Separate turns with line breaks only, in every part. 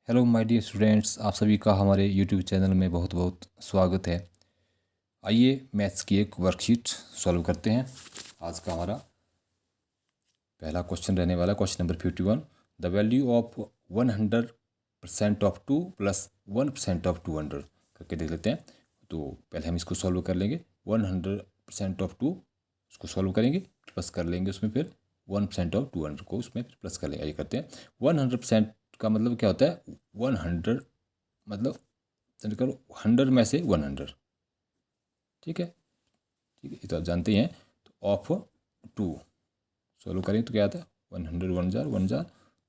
Hello my dear students, आप सभी का हमारे यूट्यूब चैनल में बहुत बहुत स्वागत है। आइए मैथ्स की एक वर्कशीट सॉल्व करते हैं। आज का हमारा पहला क्वेश्चन रहने वाला question number 51। The value of 100% of 2 plus 1% of 200 करके देख लेते हैं। तो पहले हम इसको सॉल्व कर लेंगे। 100% ऑफ 2 उसको सॉल्व करेंगे, प्लस कर लेंगे उसमें, फिर 1% ऑफ 200 को उसमें प्लस कर लेंगे। ये करते हैं। 100% का मतलब क्या होता है? 100 मतलब चलिए करो 100 में से 100। ठीक है, ठीक है, ये तो आप जानते ही हैं। तो ऑफ 2 सॉल्व करें तो क्या आता है? 100 1 जार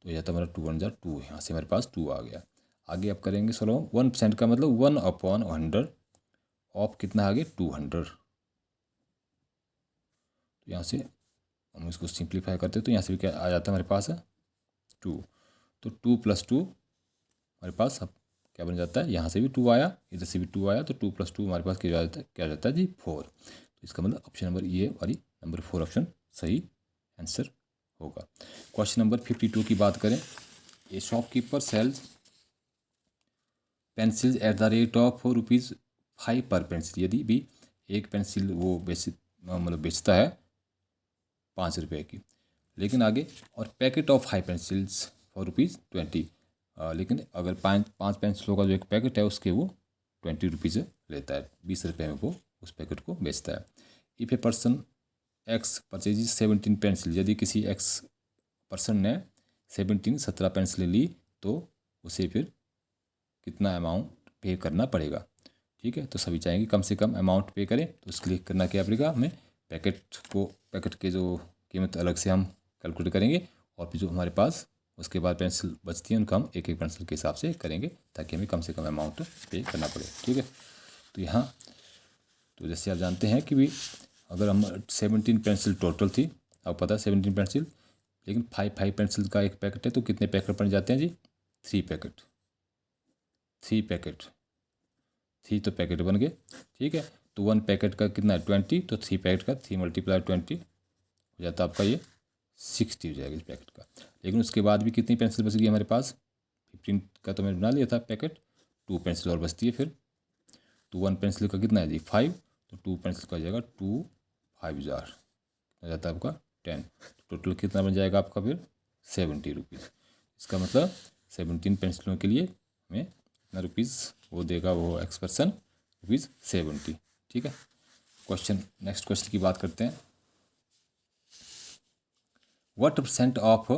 तो यह आता है हमारा 2 1 जार 2। यहाँ से हमारे पास 2 आ गया। आगे आप करेंगे सॉल्व। 1% का मतलब 1/100 ऑफ कितना आ गया? 200। तो यहाँ से हम इसको सिंप्लीफाई करते हैं तो यहाँ से भी क्या आ जाता है हमारे पास? 2। तो 2 + 2 हमारे पास अब क्या बन जाता है? यहाँ से भी 2 आया, इधर से भी 2 आया, तो 2 + 2 हमारे पास क्या जाता है? क्या जाता है जी? 4। तो इसका मतलब ऑप्शन नंबर ये वाली नंबर 4 ऑप्शन सही आंसर होगा। क्वेश्चन नंबर 52 की बात करें। A shopkeeper sells pencils at the rate of ₹5 per pencil. यदि भी एक पेंसिल वो बेचता है 5 रुपये की, लेकिन आगे और पैकेट ऑफ 5 पेंसिल्स फॉर ₹20। लेकिन अगर पाँच पेंसिलों का जो एक पैकेट है उसके वो 20 रुपीज़ लेता है। 20 रुपये में वो उस पैकेट को बेचता है। If a person x purchase 17 pencil. यदि किसी एक्स पर्सन ने 17 पेंसिलें ली तो उसे फिर कितना अमाउंट पे करना पड़ेगा? ठीक है, तो सभी चाहेंगे कम से कम अमाउंट पे करें, तो उसके लिए करना क्या पड़ेगा? हमें पैकेट के जो कीमत अलग से हम कैलकुलेट करेंगे, और फिर जो हमारे पास उसके बाद पेंसिल बचती है उनका हम एक एक पेंसिल के हिसाब से करेंगे, ताकि हमें कम से कम अमाउंट पे करना पड़े। ठीक है, तो यहाँ तो जैसे आप जानते हैं कि भी अगर हम 17 पेंसिल टोटल थी, आपको पता है 17 पेंसिल, लेकिन 5 पेंसिल का एक पैकेट है, तो कितने पैकेट बन जाते हैं जी? 3 पैकेट। 3 तो पैकेट बन गए। ठीक है, तो 1 पैकेट का कितना है? 20। तो 3 पैकेट का 3 × 20 हो जाता है आपका ये 60 हो जाएगा इस पैकेट का। लेकिन उसके बाद भी कितनी पेंसिल बच गई हमारे पास? 15 का तो मैंने बना लिया था पैकेट, 2 पेंसिल और बचती है फिर। तो 1 पेंसिल का कितना है जी? 5। तो 2 पेंसिल का हो जाएगा 2 5 जार हो जाता है आपका 10। तो टोटल कितना बन जाएगा आपका फिर? 70 रुपीज़। इसका मतलब 17 पेंसिलों के लिए हमें कितना रुपीज़ वो देगा? वो एक्स पर्सन ₹70। ठीक है, नेक्स्ट क्वेश्चन की बात करते हैं। What % of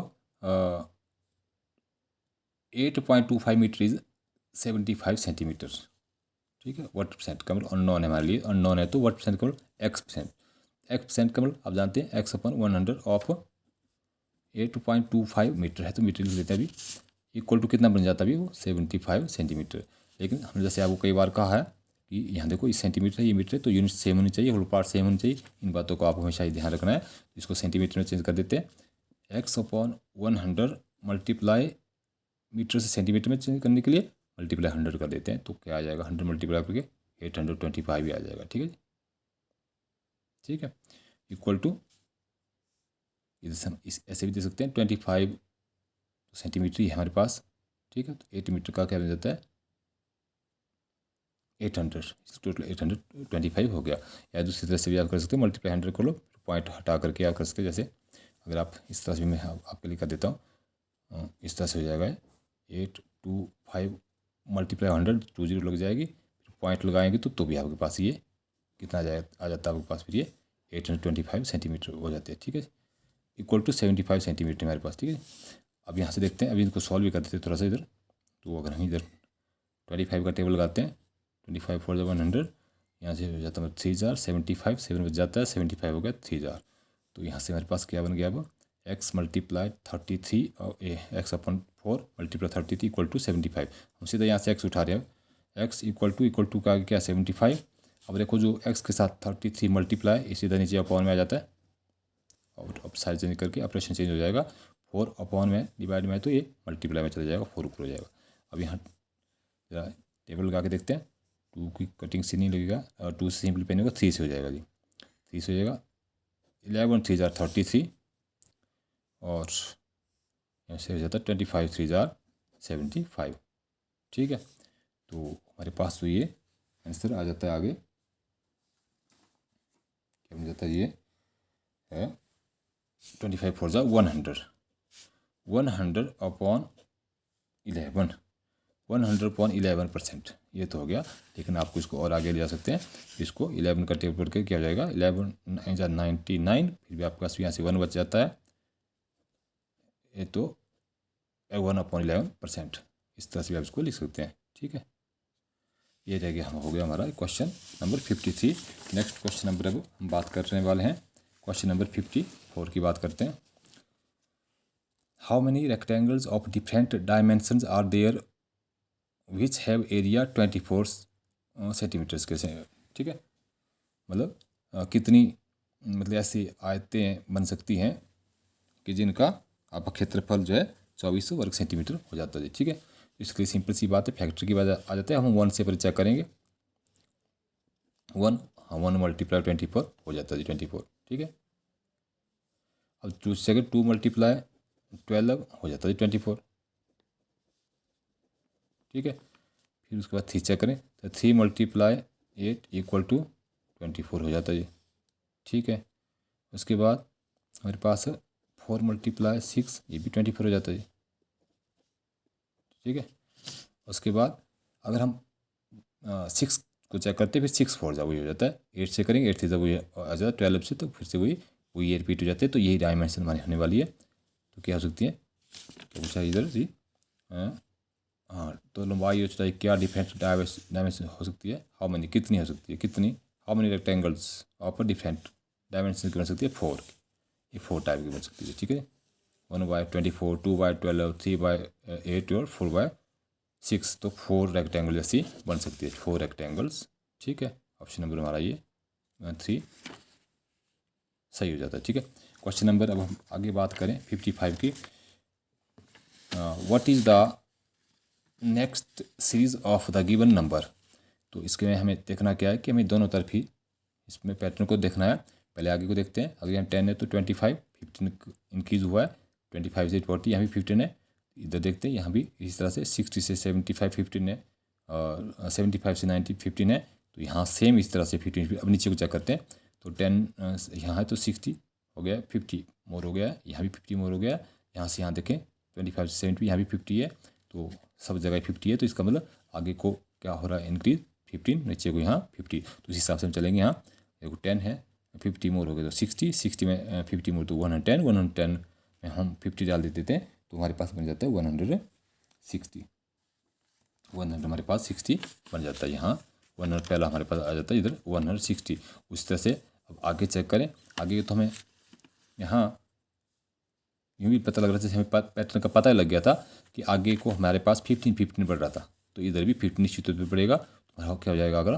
8.25 metre is 75 centimetre? ठीक है, वट परसेंट का मतलब अननोन है हमारे लिए, अननोन है, तो वट परसेंट का मतलब x%। x% का मतलब आप जानते हैं x/100 ऑफ 8.25 मीटर है, तो मीटर लिख लेते हैं अभी। इक्वल टू कितना बन जाता है अभी? वो 75 सेंटीमीटर। लेकिन हमने जैसे आपको कई बार कहा है कि यहाँ देखो, इस सेंटीमीटर है, ये मीटर है, तो यूनिट सेम होनी चाहिए, होल पार्ट सेम होनी चाहिए। इन बातों को आपको हमेशा ही ध्यान रखना है। इसको सेंटीमीटर में चेंज कर देते हैं। x/100 मल्टीप्लाई मीटर से सेंटीमीटर में चेंज करने के लिए मल्टीप्लाई 100 कर देते हैं, तो क्या आ जाएगा? 100 मल्टीप्लाई करके 825 ही आ जाएगा। ठीक है जी, ठीक है, इक्वल टू इधर हम इस ऐसे भी दे सकते हैं 25 सेंटीमीटर ही है हमारे पास। ठीक है, तो 8 मीटर का क्या बन जाता है? 800। टोटल 825 हो गया। या दूसरी तरह से भी आप कर सकते हो, मल्टीप्लाई 100 कर लो, पॉइंट हटा करके आप कर सकते हो। जैसे अगर आप इस तरह से भी मैं आपके लिए कर देता हूँ, इस तरह से हो जाएगा 825 मल्टीप्लाई 100, 20 लग जाएगी, पॉइंट लगाएंगे तो भी आपके पास ये कितना आ जाता है आपके पास? फिर ये 825 सेंटीमीटर हो जाते हैं। ठीक है, इक्वल टू 75 सेंटीमीटर हमारे पास। ठीक है, अब यहाँ से देखते हैं, अभी इनको सॉल्व भी कर देते हैं थोड़ा सा इधर। तो अगर हम इधर 25 का टेबल लगाते हैं, 25 4 100, यहाँ से हो जाता है 3 जार, 75 7 बच जाता है, 75 हो गया 3 जार। तो यहाँ से हमारे पास क्या बन गया? अब x × 33 और x/4 × 33 इक्वल टू 75। हम सीधा यहाँ से x उठा रहे हैं। x इक्वल टू का क्या? 75। अब देखो, जो x के साथ 33 मल्टीप्लाई, ये सीधा नीचे अपॉन में आ जाता है, और अब साइड चेंज करके ऑपरेशन चेंज हो जाएगा। 4 अपॉन में डिवाइड में, तो ये मल्टीप्लाई में चला जाएगा, 4 ऊपर हो जाएगा। अब यहाँ जरा टेबल लगा के देखते हैं। 2 की कटिंग से नहीं लगेगा, और 2 से सिंपलीफाई नहीं होगा, 3 से हो जाएगा जी। 3 से हो जाएगा 11 3 जार 33, और यहाँ से हो जाता है 25 3 जार 75। ठीक है। तो हमारे पास तो ये आंसर आ जाता है आगे, क्या बन जाता है, ये है 25 4 जा 100, 100 अपॉन 11, 100 अपॉन 11%, ये तो हो गया। लेकिन आपको इसको और आगे ले जा सकते हैं, इसको 11 का टेबल करके क्या हो जाएगा, 11 99, फिर भी आपके पास यहाँ से 1 बच जाता है, ये तो 1/11%, इस तरह से भी आप इसको लिख सकते हैं। ठीक है, ये रह गया, हो गया हमारा question number 53। Next question number अब हम बात करने वाले हैं, क्वेश्चन नंबर 54 की बात करते हैं। How many rectangles of different dimensions are there which have area 24 centimetres के से। ठीक है, मतलब कितनी मतलब ऐसी आयतें बन सकती हैं कि जिनका आपका क्षेत्रफल जो है 2400 वर्ग सेंटीमीटर हो जाता है। ठीक है, इसके लिए सिंपल सी बात है, फैक्टर की बात आ जाता है, हम 1 से परिचय करेंगे। 1 × 24 हो जाता है 24। ठीक है, अब 2 से 2 × 12 हो जाता है 24। ठीक है, फिर उसके बाद 3 चेक करें तो 3 × 8 = 24 हो जाता है जी। ठीक है, उसके बाद हमारे पास 4 × 6, ये भी 24 हो जाता है जी। ठीक है, उसके बाद अगर हम 6 को चेक करते हैं, फिर 6 4 जा वही हो जाता है, 8 से करेंगे 8 3 जा वही आ जाता है, 12 से तो फिर से वही रिपीट हो जाते हैं। तो यही डायमेंशन हमारी होने वाली है। तो क्या हो सकती है, क्या पूछा इधर जी, हाँ, तो लंबाई और चौड़ाई क्या डिफरेंट डायमेंशन हो सकती है, हाउ मेनी कितनी हो सकती है, कितनी, how many rectangles of different dimension की बन सकती है, 4, ये 4 टाइप की बन सकती है। ठीक है, 1/24, 2/12, 3/8 और 4/6, तो 4 रेक्टेंगल जैसी बन सकती है, 4 रेक्टेंगल्स। ठीक है, ऑप्शन नंबर हमारा ये 3 सही हो जाता है। ठीक है, क्वेश्चन नंबर अब हम आगे बात करें 55 की। What is the next series of the given number. तो इसके में हमें देखना क्या है कि हमें दोनों तरफ ही इसमें पैटर्न को देखना है। पहले आगे को देखते हैं, अगर यहाँ 10 है तो 25 15 इंक्रीज हुआ है, 25 से 40, यहाँ भी 15 है। इधर देखते हैं, यहाँ भी इस तरह से 60 से 75 15 है, और 75 से 90 15 है। तो यहाँ सेम इस तरह से 15। अब नीचे को चेक करते हैं, तो 10 यहाँ है तो 60 हो गया, 50 मोर हो गया, यहाँ भी 50 मोर हो गया। यहाँ से यहाँ देखें 25 से 70, यहाँ भी 50 है, तो सब जगह 50 है। तो इसका मतलब आगे को क्या हो रहा है, इंक्रीज 15, नीचे को यहाँ 50। तो इस हिसाब से हम चलेंगे। यहाँ देखो 10 है, 50 मोर हो गया तो 60, 60 में 50 मोर तो 110, 110 में हम 50 डाल देते हैं, तो हमारे पास बन जाता है 160, 100 हमारे पास 60 बन जाता है। यहाँ 100 पहला हमारे पास आ जाता है, इधर 160। उस तरह से अब आगे चेक करें, आगे तो हमें यहाँ यूँ भी पता लग रहा था, जैसे हमें पैटर्न का पता लग गया था कि आगे को हमारे पास 15 बढ़ रहा था, तो इधर भी 15 निश्चित तौर पर पड़ेगा। तो क्या हो जाएगा, अगर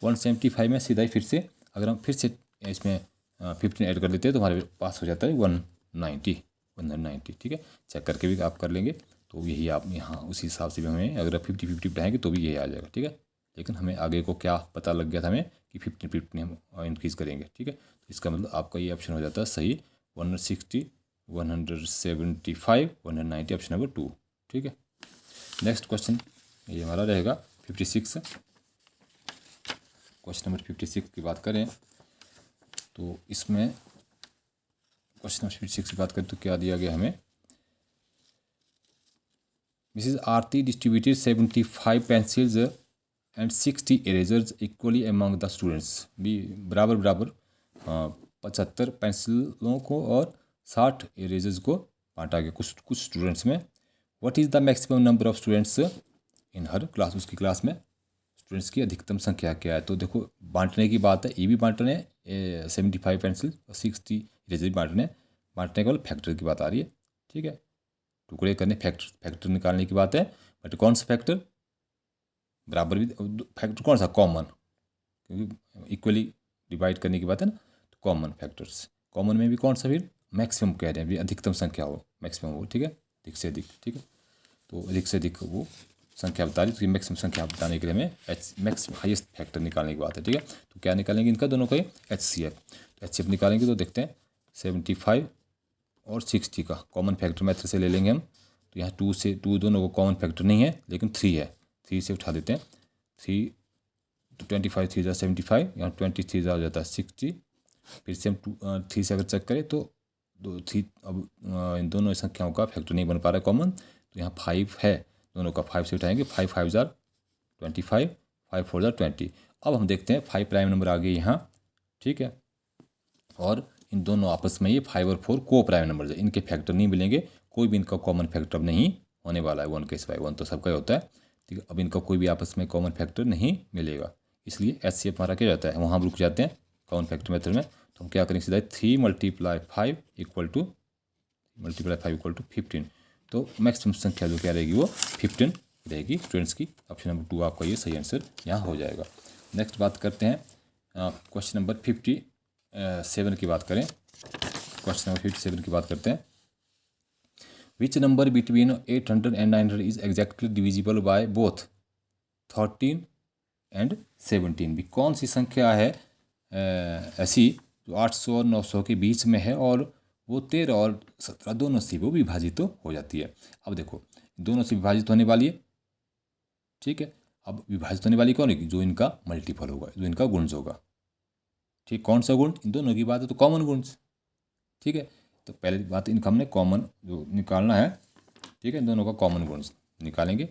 175 में सीधा ही फिर से अगर हम फिर से इसमें 15 ऐड कर देते हैं, तो हमारे पास हो जाता है 190। ठीक है, चेक करके भी आप कर लेंगे। तो यही आप यहाँ उसी हिसाब से भी हमें अगर 50 बढ़ाएंगे तो भी यही आ जाएगा। ठीक है, लेकिन हमें आगे को क्या पता लग गया था हमें कि 15 हम इंक्रीज़ करेंगे। ठीक है, तो इसका मतलब आपका ये ऑप्शन हो जाता है सही, 160, 175, 190, ऑप्शन नंबर 2। ठीक है, नेक्स्ट क्वेश्चन ये हमारा रहेगा 56। क्वेश्चन नंबर 56 की बात करें, तो इसमें क्वेश्चन नंबर 56 की बात करें तो क्या दिया गया हमें, Mrs Aarti distributed 75 pencils and 60 erasers equally among the students. भी बराबर 75 पेंसिलों को और 60 इरेजर्स को बांटा गया कुछ स्टूडेंट्स में। What is the maximum number of students in her class, उसकी क्लास में स्टूडेंट्स की अधिकतम संख्या क्या है। तो देखो बांटने की बात है, ये भी बांटने 75 पेंसिल और 60 इरेजर बांटने का मतलब फैक्टर की बात आ रही है। ठीक है, टुकड़े करने फैक्टर निकालने की बात है, बट कौन सा फैक्टर, बराबर भी फैक्टर कौन सा, कॉमन, क्योंकि इक्वली डिवाइड करने की बात है ना, तो कॉमन फैक्टर्स, कॉमन में भी कौन सा, फिर मैक्सिमम कह रहे हैं, अधिकतम संख्या हो, मैक्सिमम हो। ठीक है, अधिक से अधिक। ठीक है, तो अधिक से अधिक वो संख्या बता रही, तो मैक्सिमम संख्या बताने के लिए हमें मैक्सिमम हाईएस्ट फैक्टर निकालने की बात है। ठीक है, तो क्या निकालेंगे इनका दोनों का ही HCF। तो HCF निकालेंगे तो देखते हैं 75 और 60 का कॉमन फैक्टर मेथड से ले लेंगे हम। तो यहाँ 2 से 2 दोनों को कॉमन फैक्टर नहीं है, लेकिन 3 है, 3 से उठा देते हैं। 3 तो 25 3 जा 75, यहाँ 23 जा हो जाता है 60। फिर से हम 3 से अगर चेक करें तो 3 अब इन दोनों संख्याओं का फैक्टर नहीं बन पा रहा है कॉमन, तो यहाँ 5 है, दोनों का 5 से उठाएंगे, 5 5 जार 25, 5 4 जार 20। अब हम देखते हैं 5 प्राइम नंबर आ गए यहाँ, ठीक है, और इन दोनों आपस में ये 5 और 4 को प्राइम नंबर है, इनके फैक्टर नहीं मिलेंगे, कोई भी इनका कॉमन फैक्टर अब नहीं होने वाला है। 1 के सिवाय, 1 तो सबका ही होता है, ठीक है। अब इनका कोई भी आपस में कॉमन फैक्टर नहीं मिलेगा, इसलिए HCF हमारा क्या जाता है, वहाँ हम रुक जाते हैं कॉमन फैक्टर मेथड में। तो हम क्या करेंगे सीधा 3 × 5 इक्वल टू 15। तो मैक्सिमम संख्या जो क्या रहेगी वो 15 रहेगी स्टूडेंट्स की। ऑप्शन नंबर 2 आपका ये सही आंसर यहाँ हो जाएगा। नेक्स्ट बात करते हैं क्वेश्चन नंबर 57 की बात करें। क्वेश्चन नंबर 57 की बात करते हैं। Which number between 800 and 900 is exactly divisible by both 13 and 17। भी कौन सी संख्या है ऐसी जो 800 और 900 के बीच में है और वो 13 और 17 दोनों से वो विभाजित तो हो जाती है। अब देखो दोनों से विभाजित होने वाली है, ठीक है। अब विभाजित होने वाली कौन है, जो इनका मल्टीपल होगा, जो इनका गुणज होगा, ठीक। कौन सा गुण, इन दोनों की बात है तो कॉमन गुणज, ठीक है। तो पहले बात इनका हमने कॉमन जो निकालना है, ठीक है, इन दोनों का कॉमन गुणज निकालेंगे,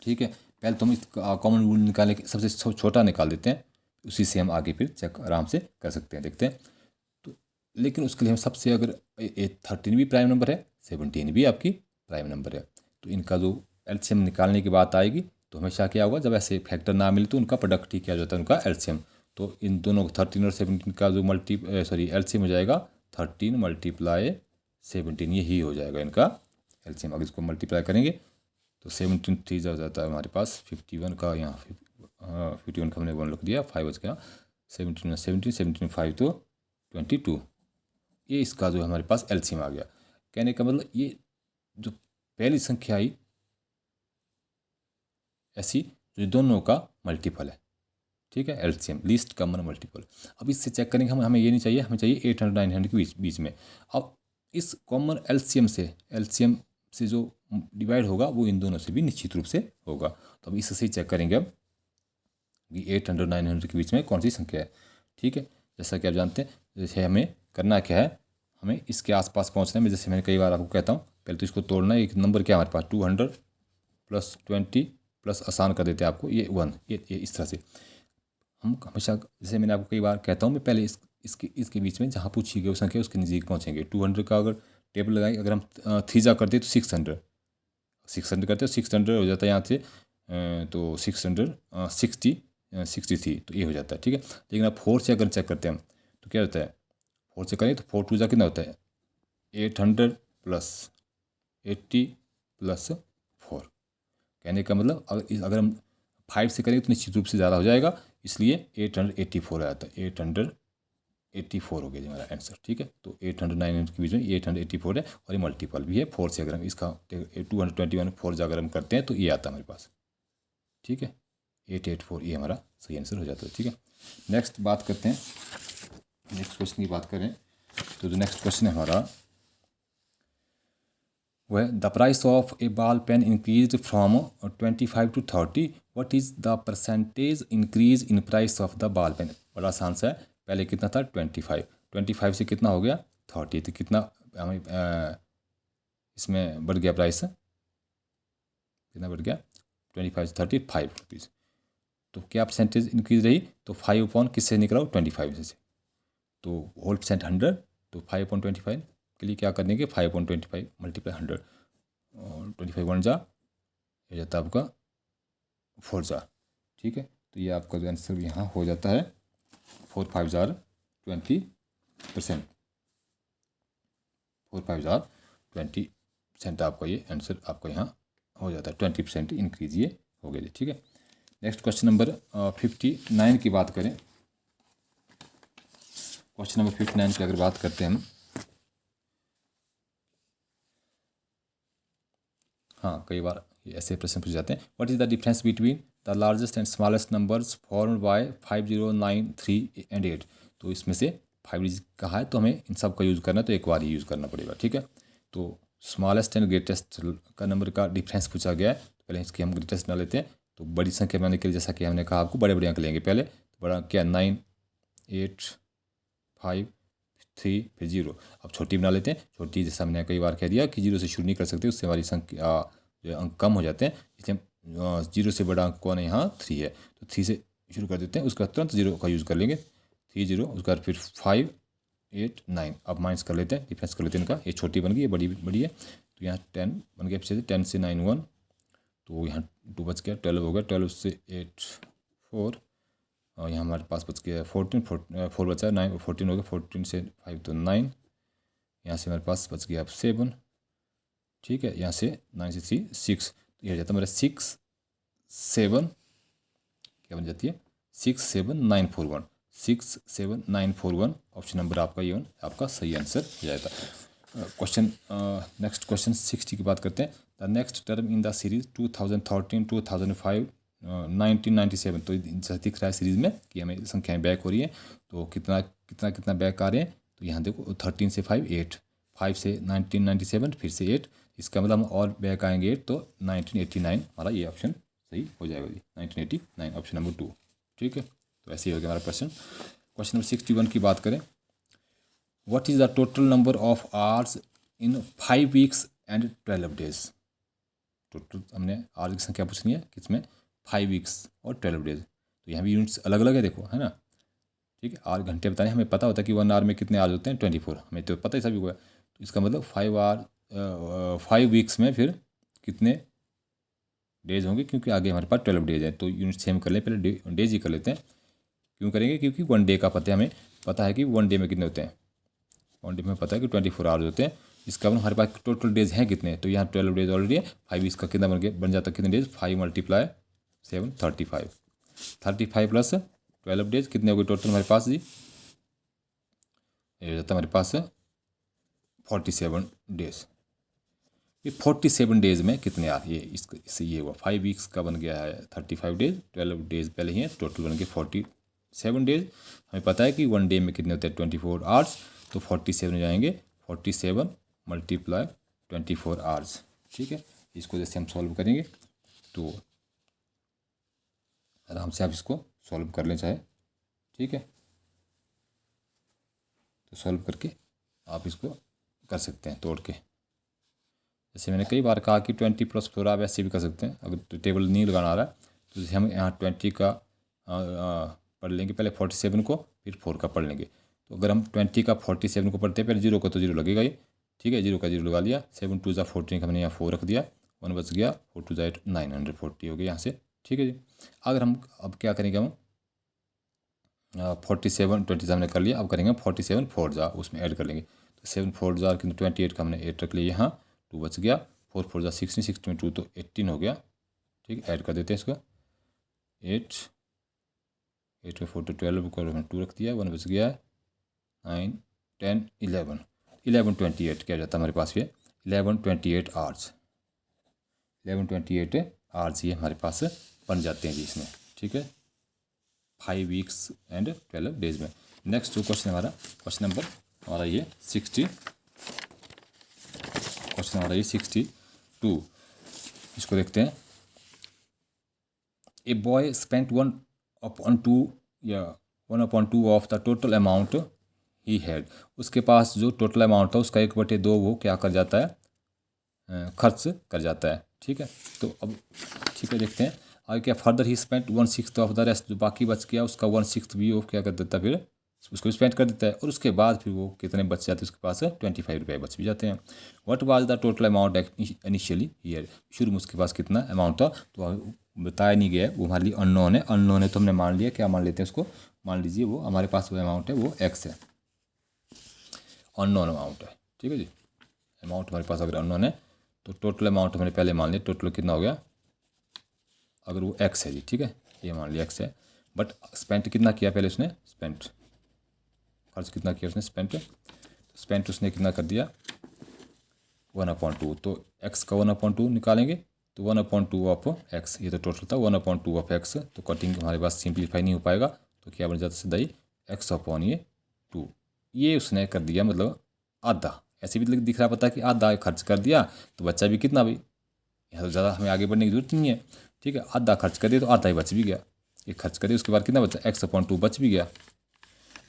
ठीक है। पहले तो हम इस कॉमन गुण निकालने के सबसे छोटा निकाल देते हैं, उसी से हम आगे फिर चेक आराम से कर सकते हैं, देखते हैं। तो लेकिन उसके लिए हम सबसे अगर 13 भी प्राइम नंबर है, 17 भी आपकी प्राइम नंबर है, तो इनका जो एलसीएम निकालने की बात आएगी तो हमेशा क्या होगा, जब ऐसे फैक्टर ना मिले तो उनका प्रोडक्ट ही क्या जाता है, उनका एलसीएम। तो इन दोनों 13 और 17 का जो एलसीएम हो जाएगा 13 × 17, यही हो जाएगा इनका एलसीएम। अगर इसको मल्टीप्लाई करेंगे तो 17 3 हो जाता है हमारे पास 51 का, यहाँ 51 का हमने 1 लिख दिया, 5 बच गया, 17 17 5 तो 22, ये इसका जो हमारे पास एलसीएम आ गया। कहने का मतलब ये जो पहली संख्या आई ऐसी जो दोनों का मल्टीपल है, ठीक है, एलसीएम लीस्ट कॉमन मल्टीपल। अब इससे चेक करेंगे हमें ये नहीं चाहिए, हमें चाहिए 800 900 के बीच में। अब इस कॉमन एलसीएम से जो डिवाइड होगा वो इन दोनों से भी निश्चित रूप से होगा। तो अब इससे चेक करेंगे अब कि 800 900 के बीच में कौन सी संख्या है, ठीक है। जैसा कि आप जानते हैं, जैसे हमें करना क्या है, हमें इसके आसपास पहुंचना है। जैसे मैंने कई बार आपको कहता हूँ, पहले तो इसको तोड़ना है। एक नंबर क्या हमारे पास 200 + 20 प्लस आसान कर देते हैं आपको, ये 1, ये इस तरह से हम हमेशा, जैसे मैंने आपको कई बार कहता हूँ, मैं पहले इसके बीच में जहाँ पूछी गई वो संख्या उसके नज़दीक पहुँचेंगे। 200 का अगर टेबल लगाएंगे, अगर हम 3 जा करते तो 600 करते तो 600 हो जाता है यहाँ से, तो 663 तो ये हो जाता है, ठीक है। लेकिन आप 4 से अगर चेक करते हैं हम तो क्या होता है, 4 से करें तो 4 2 जा कितना होता है, 800 + 80 + 4। कहने का मतलब अगर हम 5 से करेंगे तो निश्चित रूप से ज़्यादा हो जाएगा, इसलिए 884 आया था, 884 हो गया जी हमारा आंसर, ठीक है। तो 800 900 के बीच में 884 है और ये मल्टीपल भी है 4 से। अगर हम इसका 221 4 से अगर हम करते हैं तो ये आता है हमारे पास, ठीक है, 884, ये हमारा सही आंसर हो जाता है, ठीक है। नेक्स्ट बात करते हैं, नेक्स्ट क्वेश्चन की बात करें तो जो नेक्स्ट क्वेश्चन है हमारा वो है, the price of a ball pen increase from 25 to 30, what is the percentage increase in price of the ball pen. बड़ा आसान सा है, पहले कितना था 25 से कितना हो गया 30, तो कितना हमें इसमें बढ़ गया प्राइस, कितना बढ़ गया 25 से 35 रुपीज़। तो क्या परसेंटेज इंक्रीज रही, तो 5 किससे निकला 25 से, तो होल % 100, तो 5/25 के लिए क्या कर देंगे 5/25 × 100 और 25 1 जा, ये जाता है आपका 4 जा, ठीक है। तो ये आपका जो आंसर यहाँ हो जाता है 4 5 जार 20%, 4 5 जार 20% आपका ये आंसर आपका यहाँ हो जाता है, 20% इंक्रीज ये हो गया जी, ठीक है। नेक्स्ट क्वेश्चन नंबर 59 की बात करें। क्वेश्चन नंबर 59 की अगर बात करते हैं हम, हाँ कई बार ऐसे प्रश्न पूछ जाते हैं, what is the difference between the largest and smallest numbers formed by 5 0 9 3 and 8। तो इसमें से 5 डिजिट कहा है तो हमें इन सब का यूज़ करना है, तो एक बार ही यूज़ करना पड़ेगा, ठीक है। तो स्मॉलेस्ट एंड ग्रेटेस्ट का नंबर का डिफरेंस पूछा गया है, तो पहले इसकी हम ग्रेटेस्ट डाल लेते हैं। तो बड़ी संख्या बनाने के लिए जैसा कि हमने कहा आपको बड़े बड़े अंक लेंगे पहले। तो बड़ा क्या 9, 8, 5, 3 फिर 0। अब छोटी बना लेते हैं। छोटी जैसा हमने कई बार कह दिया कि 0 से शुरू नहीं कर सकते, उससे हमारी संख्या जो अंक कम हो जाते हैं, इसलिए 0 से बड़ा अंक कौन है यहाँ 3 है, तो 3 से शुरू कर देते हैं। उसका तुरंत 0 का यूज़ कर लेंगे, 3 0। उसका फिर 5, 8, 9। अब माइनस कर लेते हैं, डिफरेंस कर लेते हैं इनका। ये छोटी बन गई, ये बड़ी है। तो यहाँ 10 बन गया, पीछे से 10 से 9 1, तो यहाँ 2 बच गया, 12 हो गया। 12 से 8 4, और यहाँ हमारे पास बच गया 14, 4 बचा है, 9 14 हो गया। 14 से 5 तो 9, यहाँ से हमारे पास बच गया अब 7, ठीक है। यहाँ से 9 से 3 6, तो ये हो जाता है मेरा 6 7, क्या बन जाती है 6 7 9 4 1, 6 7 9 4 1। ऑप्शन नंबर आपका ये आपका सही आंसर हो जाएगा। क्वेश्चन नेक्स्ट क्वेश्चन 60 की बात करते हैं। The next term in the series 2013 2005 1997। तो जैसे दिख रहा है सीरीज में कि हमें संख्याएं बैक हो रही हैं, तो कितना कितना कितना बैक आ रहे हैं। तो यहाँ देखो 13 से 5 8, 5 से 1997 फिर से 8, इसका मतलब हम और बैक आएंगे 8, तो 1989 हमारा ये ऑप्शन सही हो जाएगा जी, 1989 ऑप्शन नंबर 2, ठीक है। तो ऐसे ही हो गया हमारा प्रश्न। क्वेश्चन नंबर 61 की बात करें। What is the total number of hours in 5 weeks and 12 days. Total हमने आवर्स की संख्या पूछनी है किसमें 5 वीक्स और 12 डेज। तो यहाँ भी यूनिट्स अलग अलग है, देखो है ना, ठीक है। 8 घंटे बताने हमें पता होता है कि 1 आवर में कितने आवर्स होते हैं 24, हमें तो पता ही सभी को है। तो इसका मतलब 5 वीक्स में फिर कितने डेज होंगे, क्योंकि आगे हमारे पास 12 डेज है। तो यूनिट सेम कर लें, पहले डेज ही कर लेते हैं। क्यों करेंगे, क्योंकि 1 डे का हमें पता है कि 1 डे में कितने होते हैं। 1 डे में पता है कि 24 आवर्स होते हैं। इसका मतलब हमारे पास टोटल डेज हैं कितने, तो यहाँ 12 डेज ऑलरेडी है। 5 इसका कितना बन जाता है कितने डेज, 5 × 7 35, 35 प्लस 12 डेज कितने हो गए टोटल हमारे पास जी, ये हो जाता है हमारे पास 47 डेज। ये 47 डेज में कितने आ, ये इससे ये हुआ 5 वीक्स का बन गया है 35 डेज, 12 डेज पहले ही है, टोटल बन गए 47 डेज। हमें पता है कि 1 डे में कितने होते हैं 24 आवर्स, तो 47 हो जाएंगे, 47 × 24 आवर्स, ठीक है। इसको जैसे हम सॉल्व करेंगे तो आराम से आप इसको सॉल्व कर लें चाहे, ठीक है। तो सॉल्व करके आप इसको कर सकते हैं तोड़ के। जैसे मैंने कई बार कहा कि 20 + 4 आप ऐसे भी कर सकते हैं, अगर टेबल नहीं लगाना आ रहा है तो जैसे हम यहाँ 20 का पढ़ लेंगे, पहले 47 को फिर 4 का पढ़ लेंगे। तो अगर हम 20 का 47 को पढ़ते हैं, पहले 0 को तो 0 लगेगा ही, ठीक है। 0 का 0 लगा लिया, 7 2 × 14 का हमने यहाँ 4 रख दिया, 1 बच गया, 4 2 × 8 940 हो गया यहाँ से, ठीक है जी। अगर हम अब क्या करेंगे, हम 47 20 हमने कर लिया, अब करेंगे 47 4 जार उसमें ऐड कर लेंगे। तो 7 4 जार कितने 28 का हमने 8 रख लिया यहाँ, 2 बच गया, 4 4 जार 16, 16 में 2 तो 18 हो गया, ठीक है। ऐड कर देते हैं इसको, 8 में 4 तो 12 को हमने 2 रख दिया, 1 बच गया, 9 10 11 28 क्या जाता है हमारे पास, ये 28 आवर्स, 28 आवर्स ये हमारे पास बन जाते हैं जी इसमें, ठीक है, 5 वीक्स एंड 12 डेज में। नेक्स्ट जो क्वेश्चन हमारा, क्वेश्चन नंबर हमारा ये 60, क्वेश्चन हमारा ये 62, इसको देखते हैं। A boy spent 1/2 of the total amount he had. उसके पास जो टोटल अमाउंट था उसका 1/2 वो क्या कर जाता है, खर्च कर जाता है, ठीक है। तो अब ठीक है देखते हैं आगे क्या, further he spent 1/6 of the rest, जो बाकी बच गया उसका 1/6 भी वो क्या कर देता है, फिर उसको स्पेंड कर देता है। और उसके बाद फिर वो कितने बच जाते हैं, उसके पास 25 रुपये बच भी जाते हैं। What was the total amount initially year, शुरू में उसके पास कितना अमाउंट था, तो बताया नहीं गया, वो हमारे लिए अननोन है। अननोन है तो हमने मान लिया, क्या मान लेते हैं उसको, मान लीजिए वो हमारे पास वो अमाउंट है वो x है, अननोन अमाउंट है, ठीक है जी। अमाउंट हमारे पास अगर अननोन है तो टोटल अमाउंट हमने पहले मान लिया, टोटल कितना हो गया, अगर वो x है जी, ठीक है, ये मान लिया x है। बट स्पेंट कितना किया पहले उसने, स्पेंट खर्च कितना किया उसने, स्पेंट उसने कितना कर दिया 1/2, तो x का 1/2 निकालेंगे तो 1/2 ऑफ x, ये तो टोटल था 1/2 ऑफ x। तो कटिंग हमारे पास सिंप्लीफाई नहीं हो पाएगा, तो क्या बन जाता सीधा ही x/2, ये उसने कर दिया मतलब आधा ऐसे भी दिख रहा पता कि आधा खर्च कर दिया तो बच्चा भी कितना भाई, यहाँ तो ज़्यादा हमें आगे बढ़ने की जरूरत नहीं है। ठीक है, आधा खर्च कर दिया तो आधा ही बच भी गया, ये खर्च कर दिया उसके बाद कितना बचा, x/2 बच भी गया।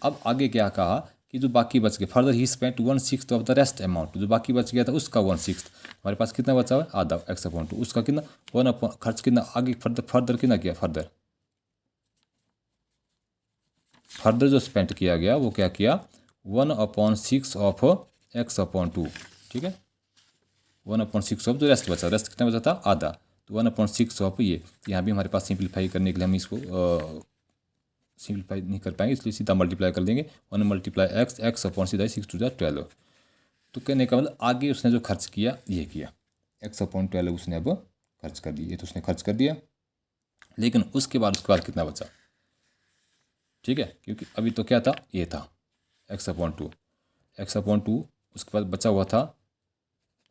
अब आगे क्या कहा कि जो बाकी बच गया, further he spent 1/6 of the rest amount, जो बाकी बच गया था उसका 1/6, हमारे पास कितना बचा हुआ है, आधा x/2, उसका कितना 1 खर्च कितना आगे फर्दर कितना किया, फर्दर जो स्पेंड किया गया वो क्या किया, 1/6 ऑफ x/2। ठीक है, 1/6 ऑफ जो रेस्ट बचा, रेस्ट कितना बचा था, आधा, तो 1/6 ऑफ ये, यहाँ भी हमारे पास सिंप्लीफाई करने के लिए हम इसको सिंप्लीफाई नहीं कर पाएंगे, इसलिए सीधा मल्टीप्लाई कर देंगे, 1 × x, x/ सीधा 6×12। तो कहने का मतलब आगे उसने जो खर्च किया ये किया, x/12 उसने अब खर्च कर दिया, ये तो उसने खर्च कर दिया, लेकिन उसके बाद कितना बचा। ठीक है, क्योंकि अभी तो क्या था, ये था x/2, उसके बाद बचा हुआ था,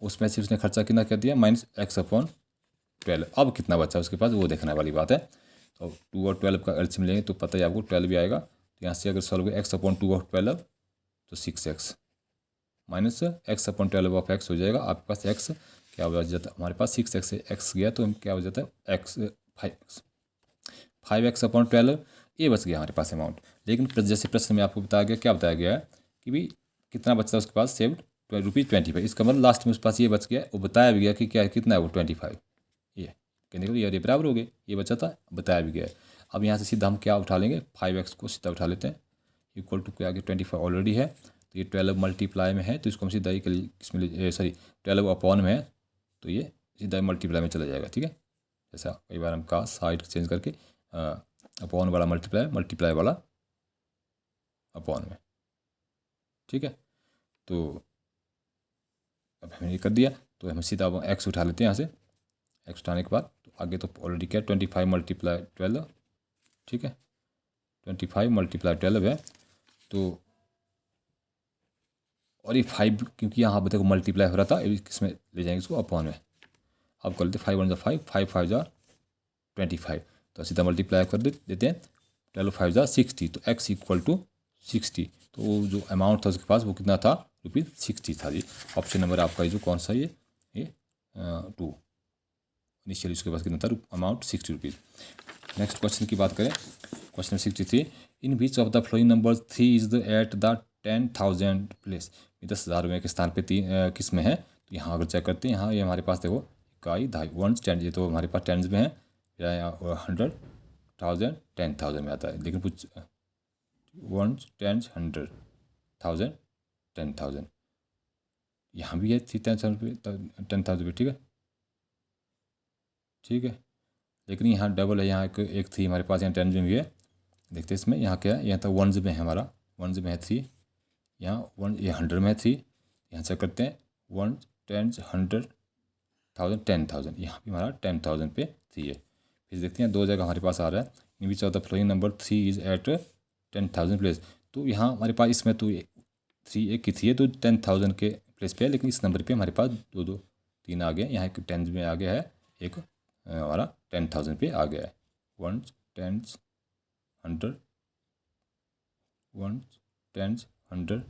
उसमें से उसने खर्चा कितना कर दिया, -x/12। अब कितना बचा उसके पास वो देखने वाली बात है। तो 2 और 12 का एलसीएम लेंगे तो पता ही आपको 12 भी आएगा, तो यहाँ से अगर सॉल्व करें x/2 ऑफ 12 तो 6x -x/12 ऑफ x हो जाएगा, आपके पास x क्या हो जाता है, हमारे पास 6x से x गया तो क्या हो जाता है, 5x/12, ये बच गया हमारे पास अमाउंट। लेकिन जैसे प्रश्न में आपको बताया गया, क्या बताया गया है कि भाई कितना बचता है उसके पास, सेव्ड ₹25, इसका मतलब लास्ट में उसके पास ये बच गया, वो बताया भी गया कि क्या कितना है वो 25, ये कहने को ये बराबर हो गए, ये बचा था बताया भी गया है। अब यहाँ से सीधा हम क्या उठा लेंगे, 5x को सीधा उठा लेते हैं, इक्वल टू के आगे 25 ऑलरेडी है, तो ये 12 मल्टीप्लाई में है तो इसको हम सीधा इसमें सॉरी 12 अपॉन में है तो ये सीधा मल्टीप्लाई में चला जाएगा। ठीक है, जैसा कई बार हम कहा साइड चेंज करके अपॉन वाला मल्टीप्लाई वाला अपॉन में। ठीक है, तो अब हमने ये कर दिया तो हम सीधा अब x उठा लेते हैं, यहाँ से x उठाने के बाद तो आगे तो ऑलरेडी क्या 25 × 12। ठीक है, 25 × 12 है, तो और ये 5 क्योंकि यहाँ देखो मल्टीप्लाई हो रहा था, किसमें ले जाएंगे इसको, अपॉन में। अब कर लेते 5 × 5, 5 5 जा 25, तो सीधा मल्टीप्लाई कर देते हैं, 12 5 जा 60, तो x = 60, तो वो जो अमाउंट था उसके पास वो कितना था, ₹60 था जी। ऑप्शन नंबर आपका जो कौन सा, ये 2, इनिशियली उसके पास कितना था अमाउंट, ₹60। नेक्स्ट क्वेश्चन की बात करें, question 63, in which of the following number 3 is the at the 10,000 place, 10,000 के स्थान पे किस में है, तो यहाँ अगर चेक करते हैं, यहाँ ये हमारे पास देखो इकाई, दहाई, 1 10, ये तो हमारे पास टेंस में है, या 100 1000 10,000 में आता है, लेकिन कुछ 1 10 100 1000 10,000, यहाँ भी है 10,000 पे 10,000 पे। ठीक है, ठीक है, लेकिन यहाँ डबल है, यहाँ एक थी हमारे पास, यहाँ 10 में भी है, देखते इसमें यहाँ क्या है, यहाँ तो 1 में है हमारा, 1 में है 3, यहाँ 1 ये 100 में है 3, यहाँ चेक करते हैं 1 10 100 1000 10,000, यहाँ भी हमारा 10,000 पे 3 है। फिर देखते हैं 2 जगह हमारे पास आ रहा है, in which of the following number 3 is at 10,000 place, तो यहाँ हमारे पास इसमें तो 3 एक की थी है तो 10,000 के प्लेस पे है, लेकिन इस नंबर पे हमारे पास 2 2 3 आ गए, यहाँ एक 10 में आ गया है, एक हमारा 10,000 पे आ गया है, 1 10 100 1 10 100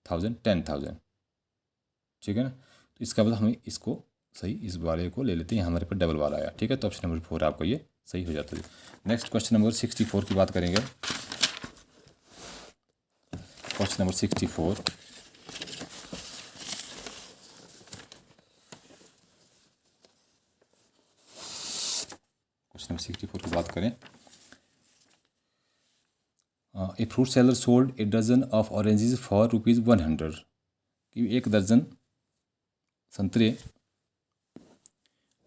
1000 10,000। ठीक है ना, तो इसका मतलब हमें इसको सही, इस वाले को ले लेते हैं, हमारे पास डबल वाला आया। ठीक है, तो ऑप्शन नंबर 4 आपका ये सही हो जाता है। नेक्स्ट क्वेश्चन नंबर 64 की बात करेंगे, क्वेश्चन नंबर 64, क्वेश्चन नंबर 64 की बात करें, a fruit seller sold a dozen of oranges for ₹100, कि 1 दर्जन संतरे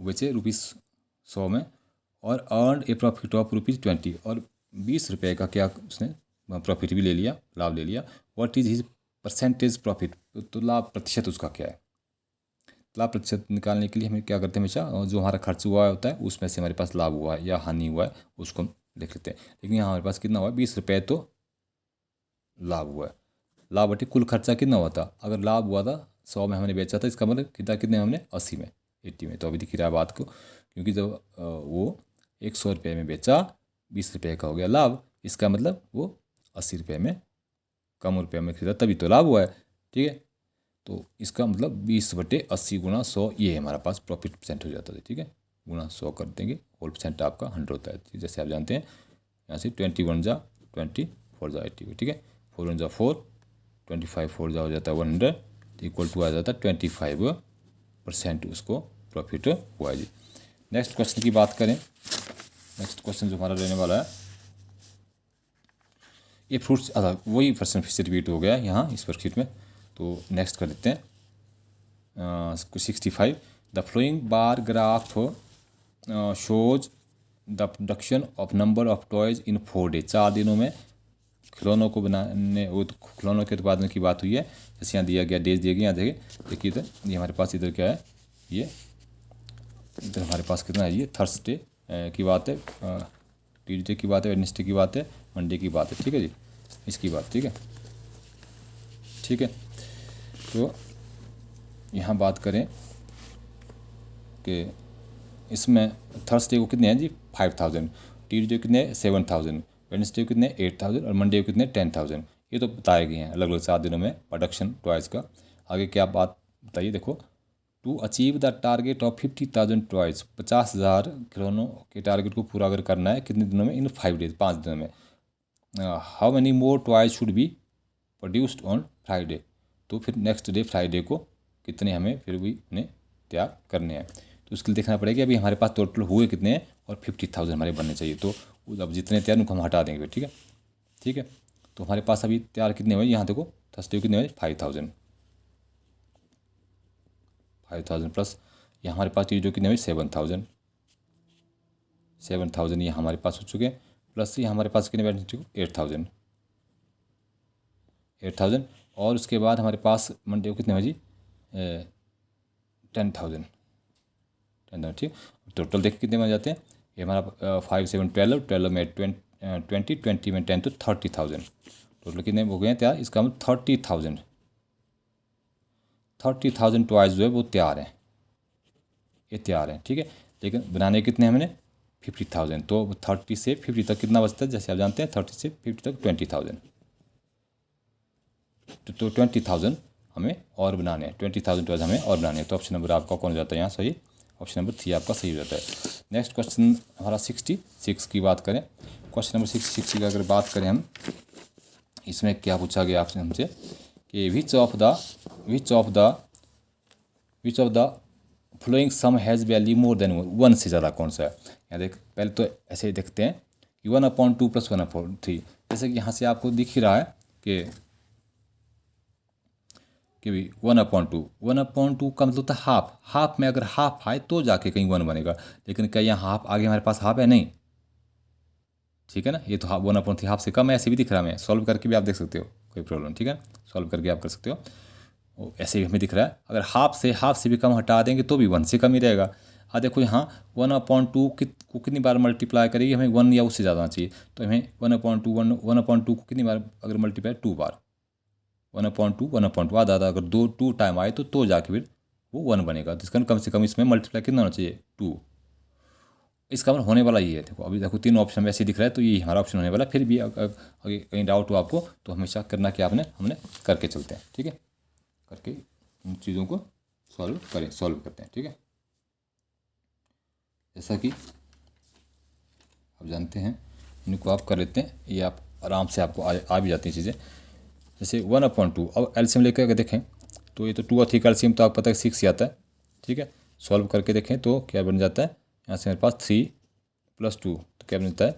बेचे ₹100 में, और अर्न ए प्रॉफिट ऑफ ₹20, और 20 रुपये का क्या उसने प्रॉफिट भी ले लिया, लाभ ले लिया। What is his percentage profit, तो लाभ प्रतिशत उसका क्या है। लाभ प्रतिशत निकालने के लिए हमें क्या करते हैं, हमेशा जो हमारा खर्च हुआ होता है उसमें से हमारे पास लाभ हुआ है या हानि हुआ है उसको हम देख लेते हैं। लेकिन यहाँ हमारे पास कितना हुआ, 20 रुपये तो लाभ हुआ है, लाभ बटे कुल खर्चा कितना हुआ था, अगर लाभ हुआ था 100 में हमने बेचा था, इसका मतलब कितने हमने 80 में 80 में, तो अभी दिख रहा है बात को, क्योंकि जब वो 100 रुपये में बेचा 20 रुपये का हो गया लाभ, इसका मतलब वो 80 रुपये में कम रुपये में खरीदा, तभी तो लाभ हुआ है। ठीक है, तो इसका मतलब 20/80 गुणा 100 ये हमारा पास प्रॉफिट परसेंट हो जाता है, ठीक है। गुणा 100 कर देंगे, होल परसेंट आपका 100 होता है। जैसे आप जानते हैं यहाँ से 21 जा 20, 4 जा 80, ठीक है। 4 1 जा 4, 25 4 जा हो जाता है 100, इक्वल टू आ जाता है 25% उसको प्रॉफिट हुआ है जी। नेक्स्ट क्वेश्चन की बात करें, नेक्स्ट क्वेश्चन जो हमारा रहने वाला है ये फ्रूट्स, वही पर्सन फिर से रिपीट हो गया यहाँ इस वर्कशीट में। तो नेक्स्ट कर देते हैं 65। The flowing bar graph shows the production of number of toys in 4 days. 4 दिनों में खिलौनों को बनाने, वो खिलौनों के उत्पादन की बात हुई है। जैसे यहाँ दिया गया डेज दिए गए, यहाँ देखिए इधर ये हमारे पास इधर क्या है, ये इधर हमारे पास कितना है, ये थर्सडे की बात है, ट्यूजडे की बात है, वेडनेसडे की बात है, मंडे की बात है, ठीक है जी, इसकी बात, ठीक है, ठीक है। तो यहाँ बात करें कि इसमें थर्सडे को कितने हैं जी 5000, ट्यूजडे को कितने 7000, वेडनेसडे को कितने 8000 और मंडे को कितने 10000। ये तो बताए गए हैं अलग अलग 7 दिनों में प्रोडक्शन टॉयज़ का। आगे क्या बात बताइए, देखो to achieve the target of 50,000 toys, 50,000 खिलौनों के टारगेट को पूरा अगर करना है कितने दिनों में, इन 5 डेज, 5 दिनों में। How many more toys should be produced on Friday, तो फिर नेक्स्ट डे फ्राइडे को कितने हमें फिर भी उन्हें तैयार करने हैं। तो उसके लिए देखना पड़ेगा अभी हमारे पास टोटल हुए कितने हैं और 50,000 हमारे बनने चाहिए। तो अब जितने तैयार उनको हम हटा देंगे, ठीक है, ठीक है। तो हमारे पास अभी तैयार कितने हुए, यहाँ देखो थर्सडे कितने हुए 5000 प्लस यहाँ हमारे पास ये जो कितने हुए 7000 ये हमारे पास हो चुके हैं, प्लस ये हमारे पास कितने बैठ चुके 8000 और उसके बाद हमारे पास मंडे को कितने हुए जी 10,000, ठीक। टोटल देखिए कितने बन जाते हैं, ये हमारा 5 7 12, 12 में 20 में 10 तो 30,000 टोटल कितने हो गए हैं तैयार। इसका मतलब 30,000 टॉयज़ जो है वो तैयार हैं, ये तैयार हैं, ठीक है। लेकिन बनाने कितने हमने 50,000, तो 30 से 50 तक कितना बचता है, जैसे आप जानते हैं 30 से 50 तक 20,000, तो 20,000 हमें और बनाने हैं, 20,000 टॉयज़ हमें और बनाने हैं। तो ऑप्शन नंबर आपका कौन हो जाता है यहाँ सही, ऑप्शन नंबर 3 आपका सही हो जाता है। नेक्स्ट क्वेश्चन हमारा 66 की बात करें, क्वेश्चन नंबर 66 की अगर बात करें हम, इसमें क्या पूछा गया आपसे हमसे कि which of the following sum has value more than 1 से ज़्यादा कौन सा है। यहाँ देख पहले तो ऐसे देखते हैं कि 1/2 + 1/3, जैसे कि यहाँ से आपको दिख ही रहा है कि भी 1/2 का मतलब था हाफ में अगर हाफ आए तो जाके कहीं 1 बनेगा, लेकिन क्या यहाँ हाफ आगे हमारे पास हाफ है नहीं, ठीक है ना। ये तो 1/3 हाफ से कम है, ऐसे भी दिख रहा है, मैं सॉल्व करके भी आप देख सकते हो, कोई प्रॉब्लम, ठीक है, सॉल्व करके आप कर सकते हो, ऐसे भी हमें दिख रहा है। अगर हाफ से भी कम हटा देंगे तो भी 1 से कम ही रहेगा। देखो यहाँ 1/2 को कितनी बार मल्टीप्लाई करेगी, हमें 1 या उससे ज़्यादा चाहिए, तो हमें 1/2 को कितनी बार अगर मल्टीप्लाई 2 बार, 1/2 आधा अगर 2 टाइम आए तो जाके फिर वो 1 बनेगा। तो इसका कम से कम इसमें मल्टीप्लाई कितना होना चाहिए 2, इसका मतलब होने वाला ये है। देखो अभी देखो 3 ऑप्शन वैसे दिख रहा है, तो ये हमारा ऑप्शन होने वाला। फिर भी अगर कहीं डाउट हो आपको तो हमेशा करना कि हमने करके चलते हैं, ठीक है, करके इन चीज़ों को सॉल्व करते हैं, ठीक है। जैसा कि आप जानते हैं इनको आप कर लेते हैं, ये आप आराम से आपको आ भी जाती हैं चीज़ें। जैसे 1/2 अब एलसीएम लेकर अगर देखें तो ये तो 2 और 3 का एलसीएम तो आपको पता है 6 ही आता है, ठीक है। सॉल्व करके देखें तो क्या बन जाता है, यहाँ से मेरे पास 3 + 2 तो क्या बन जाता है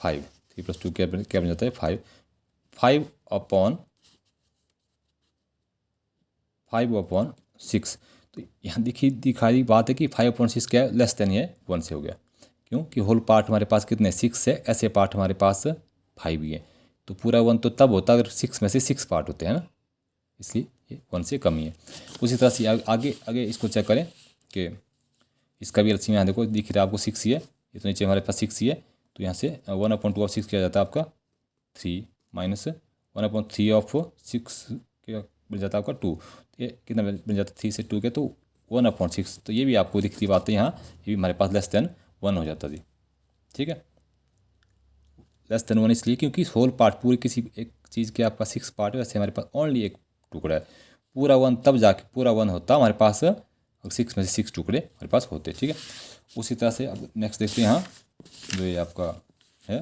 5, 3 + 2 क्या बन जाता है 5, 5/6। तो यहाँ दिखाई बात है कि 5/6 क्या है, लेस देन ये 1 से हो गया, क्योंकि होल पार्ट हमारे पास कितने 6 है, ऐसे पार्ट हमारे पास 5 ही है, तो पूरा 1 तो तब होता अगर 6 में से 6 पार्ट होते हैं ना, इसलिए ये 1 से कम ही है। उसी तरह से आगे इसको चेक करें कि इसका भी एलसीएम यहाँ देखो दिख रहा है आपको 6 ही है, ये तो नीचे हमारे पास 6 ही है, तो यहाँ से 1/2 ऑफ 6 क्या जाता है आपका 3 माइनस 1/3 ऑफ 6 क्या बन जाता है आपका 2, तो ये कितना बन जाता है 3 से 2 के तो 1/6, तो ये भी आपको दिखती बात है यहाँ, ये भी हमारे पास लेस देन 1 हो जाता जी, ठीक है। लेस देन 1 इसलिए क्योंकि होल पार्ट पूरी किसी एक चीज़ के आपका 6 पार्ट है, वैसे हमारे पास ओनली एक टुकड़ा है, पूरा 1 तब जाके पूरा 1 होता हमारे पास, 6 में से 6 टुकड़े हमारे पास होते, ठीक है। उसी तरह से अब नेक्स्ट देखते हैं यहाँ जो ये आपका है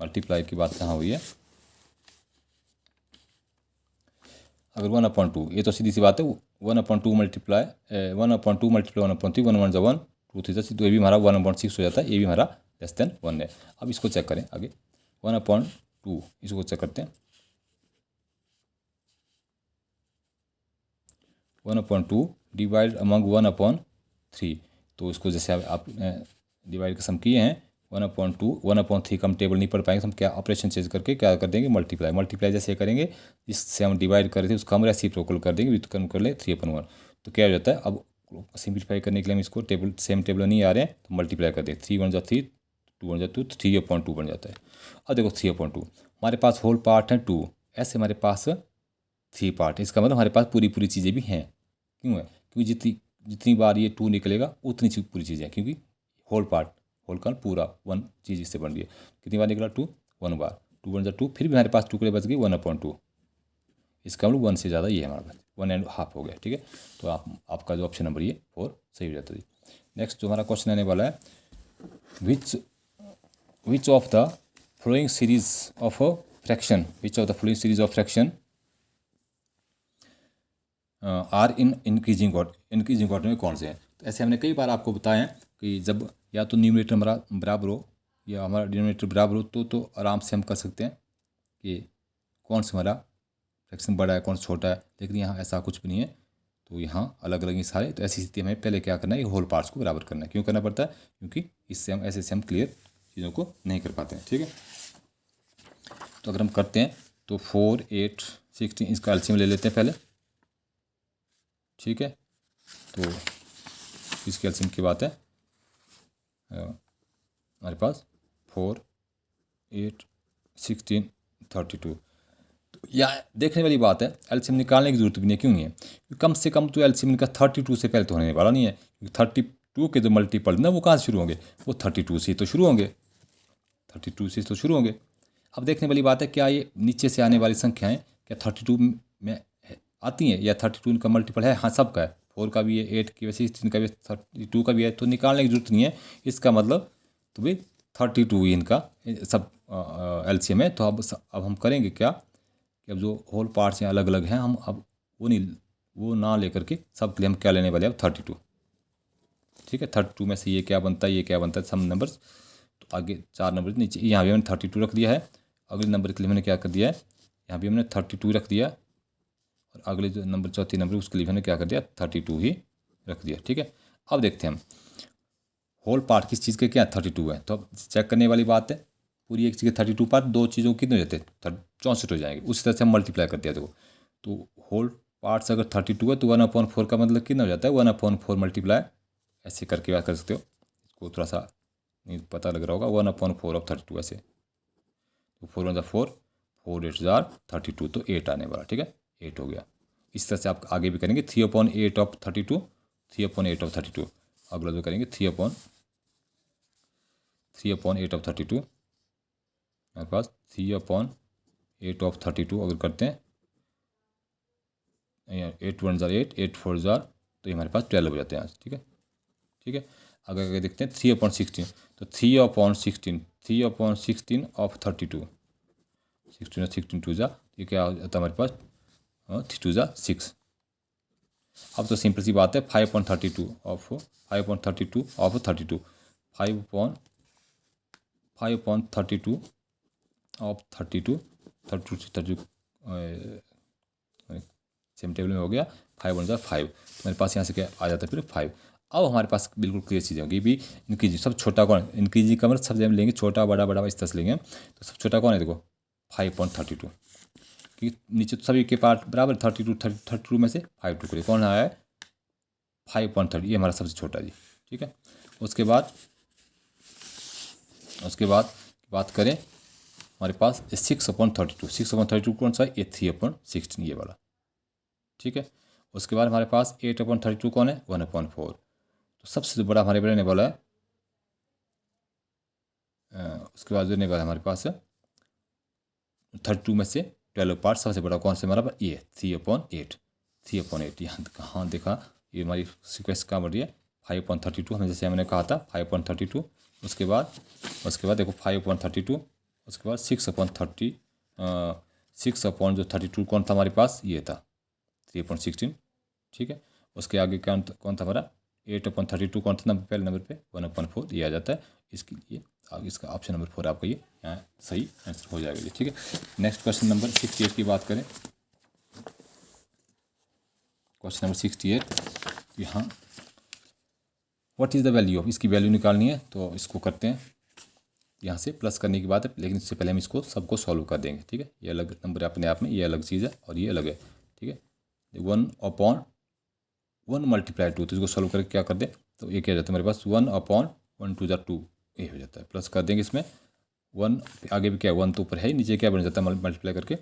मल्टीप्लाई की बात कहाँ हुई है। अगर 1/2, ये तो सीधी सी बात है, 1/2 मल्टीप्लाई 1/2 मल्टीप्लाई 1/3, 1 1 जा 1 2 3 जा, तो ये भी हमारा 1/6 हो जाता है, ये भी हमारा लेस देन 1 है। अब इसको चेक करें आगे, 1/2 इसको चेक करते हैं। 1/2 डिवाइड अमंग 1/3, तो इसको जैसे आप डिवाइड का सम किए हैं 1/2 1/3 का हम टेबल नहीं पढ़ पाएंगे, तो हम क्या ऑपरेशन चेंज करके क्या कर देंगे, मल्टीप्लाई जैसे करेंगे जिससे हम डिवाइड कर रहे थे उसको हम रेसिप्रोकल कर देंगे, व्युत्क्रम कर ले 3/1, तो क्या हो जाता है। अब सिंप्लीफाई करने के लिए हम इसको सेम टेबल नहीं आ रहे हैं तो मल्टीप्लाई कर दें, 3 1 जा 3 2 1 जा 2, 3/2 बन जाता है। अब देखो 3/2 हमारे पास होल पार्ट है 2, ऐसे हमारे पास 3 पार्ट है, इसका मतलब हमारे पास पूरी चीज़ें भी हैं। क्यों है, क्योंकि जितनी बार ये 2 निकलेगा उतनी पूरी चीज़ें हैं, क्योंकि होल का पूरा 1 चीज़ इससे बन रही है। कितनी बार निकला 2, 1 बार, 2 1 जा 2, फिर भी हमारे पास टुकड़े बच गए 1/2, इसका मतलब 1 से ज़्यादा ये है हमारे पास, 1.5 हो गया, ठीक है। तो आपका जो ऑप्शन नंबर ये 4 सही हो जाता है। नेक्स्ट जो हमारा क्वेश्चन आने वाला है, which of the following series of fraction are in increasing order में कौन से हैं। तो ऐसे हमने कई बार आपको बताया है कि जब या तो न्यूमरेटर हमारा बराबर हो या हमारा डिनोमिनेटर बराबर हो तो आराम से हम कर सकते हैं कि कौन सा हमारा फ्रैक्शन बड़ा है कौन सा छोटा है। लेकिन यहाँ ऐसा कुछ भी नहीं है, तो यहाँ अलग अलग ही सारे, तो ऐसी स्थिति में पहले क्या करना है, ये होल पार्ट्स को बराबर करना है। क्यों करना पड़ता है, क्योंकि इससे हम ऐसे से हम क्लियर चीज़ों को नहीं कर पाते हैं, ठीक है। तो अगर हम करते हैं तो 4 8 16 इसका एलसीएम ले लेते हैं पहले, ठीक है। तो इसके एलसीएम की बात है हमारे पास 4 8 16 32। तो यह देखने वाली बात है, एलसीएम निकालने की जरूरत भी नहीं है। क्यों नहीं है, कम से कम तो एलसीएम इनका 32 से पहले तो होने वाला नहीं है, क्योंकि 32 के जो मल्टीपल ना वो कहाँ से शुरू होंगे, वो 32 से तो शुरू होंगे, 32 से तो शुरू होंगे। अब देखने वाली बात है क्या ये नीचे से आने वाली संख्याएं क्या 32 में आती हैं या 32 इनका मल्टीपल है। हाँ सबका है, 4 का भी है, 8 की वैसे 16 का भी है, 32 का भी है, तो निकालने की जरूरत नहीं है। इसका मतलब तो भाई 32 ही इनका सब एलसीएम है। तो अब हम करेंगे क्या कि अब जो होल पार्ट्स हैं अलग अलग हैं, हम अब वो ना लेकर के सब के लिए हम क्या लेने वाले हैं, अब 32, ठीक है। 32 में से ये क्या बनता है सम नंबर्स, तो आगे 4 नंबर नीचे यहाँ भी हमने 32 रख दिया है। अगले नंबर के लिए मैंने क्या कर दिया है, यहाँ भी हमने 32 रख दिया, और अगले जो नंबर चौथी नंबर उसके लिए मैंने क्या कर दिया 32 ही रख दिया, ठीक है। अब देखते हैं हम होल पार्ट किस चीज़ के क्या 32 है, तो अब चेक करने वाली बात है। पूरी एक चीज़ के 32 पार्ट, दो चीज़ों के कितने हो जाते हैं 64 हो जाएंगे। उसी तरह से हम मल्टीप्लाई कर दिया देखो, तो होल पार्ट्स अगर 32 है तो 1/4 का मतलब कितना हो जाता है 1/4 मल्टीप्लाई, ऐसे करके बात कर सकते हो। इसको थोड़ा सा नहीं पता लग रहा होगा, 1/4 ऑफ 32 ऐसे, तो 4 1 4 4 8 32, तो 8 आने वाला, ठीक है 8 हो गया। इस तरह से आप आगे भी करेंगे 3/8 ऑफ 32, 3/8 ऑफ 32। अगला जो करेंगे 3/8 ऑफ 32, हमारे पास 3/8 ऑफ 32 अगर करते हैं 8 1 8 8 4 तो ये हमारे पास 12 हो जाते हैं आज, ठीक है, ठीक है। अगर देखते हैं 3/16, तो 3/16 ऑफ 32, 16 16 2 ये क्या हो जाता है हमारे पास 3 2 6। अब तो सिंपल सी बात है 5/32 of 5/32 of 32, 5/32 of 32 same table में हो गया 5 1 5, तो मेरे पास यहाँ से क्या आ जाता है फिर 5। अब हमारे पास बिल्कुल क्लियर चीज़ होगी भी इंक्रीजिंग सब छोटा कौन, इंक्रीजिंग का मतलब सब जब लेंगे छोटा बड़ा बड़ा इस तरह से लेंगे, तो सब छोटा कौन है देखो 5/32, कि नीचे तो सभी के पार्ट बराबर 32 में से 5 टुकड़े कौन आया है 5/30, ये हमारा सबसे छोटा जी, ठीक है। उसके बाद बात करें हमारे पास 6/32, 6/32 कौन सा ये 3/16 ये वाला, ठीक है। उसके बाद हमारे पास 8/32 कौन है 1/4, तो सबसे बड़ा हमारे रहने वाला है उसके बाद जो रहने वाला हमारे पास 32 में से 12 पार्ट सबसे बड़ा कौन सा हमारा ये 3/8, 3/8। यहाँ कहाँ देखा, ये हमारी सीक्वेंस कहाँ बढ़ रही है, 5/32। हमने जैसे मैंने कहा था 5/32, उसके बाद देखो 5/32, उसके बाद 6/30, 6/32 कौन था हमारे पास, ये था 3/16, ठीक है। उसके आगे कौन था हमारा 8/32 कौन था नंबर, पहले नंबर पे 1/4 ये आ जाता है। इसके लिए इसका ऑप्शन नंबर 4 आपका ये यहाँ सही आंसर हो जाएगा ये, ठीक है। नेक्स्ट क्वेश्चन नंबर 68 की बात करें, क्वेश्चन नंबर 68 यहाँ what is the value of, इसकी वैल्यू निकालनी है तो इसको करते हैं यहाँ से प्लस करने की बात है, लेकिन इससे पहले हम इसको सबको सॉल्व कर देंगे, ठीक है। ये अलग नंबर अपने आप में, ये अलग चीज़ है और ये अलग है, ठीक है। 1/1 × 2, तो इसको सॉल्व करके क्या कर दें, तो ये क्या जाता है हमारे पास 1/1 2 = 2 ये हो जाता है। प्लस कर देंगे इसमें 1, आगे भी क्या है 1 तो ऊपर है, नीचे क्या बन जाता है मल्टीप्लाई करके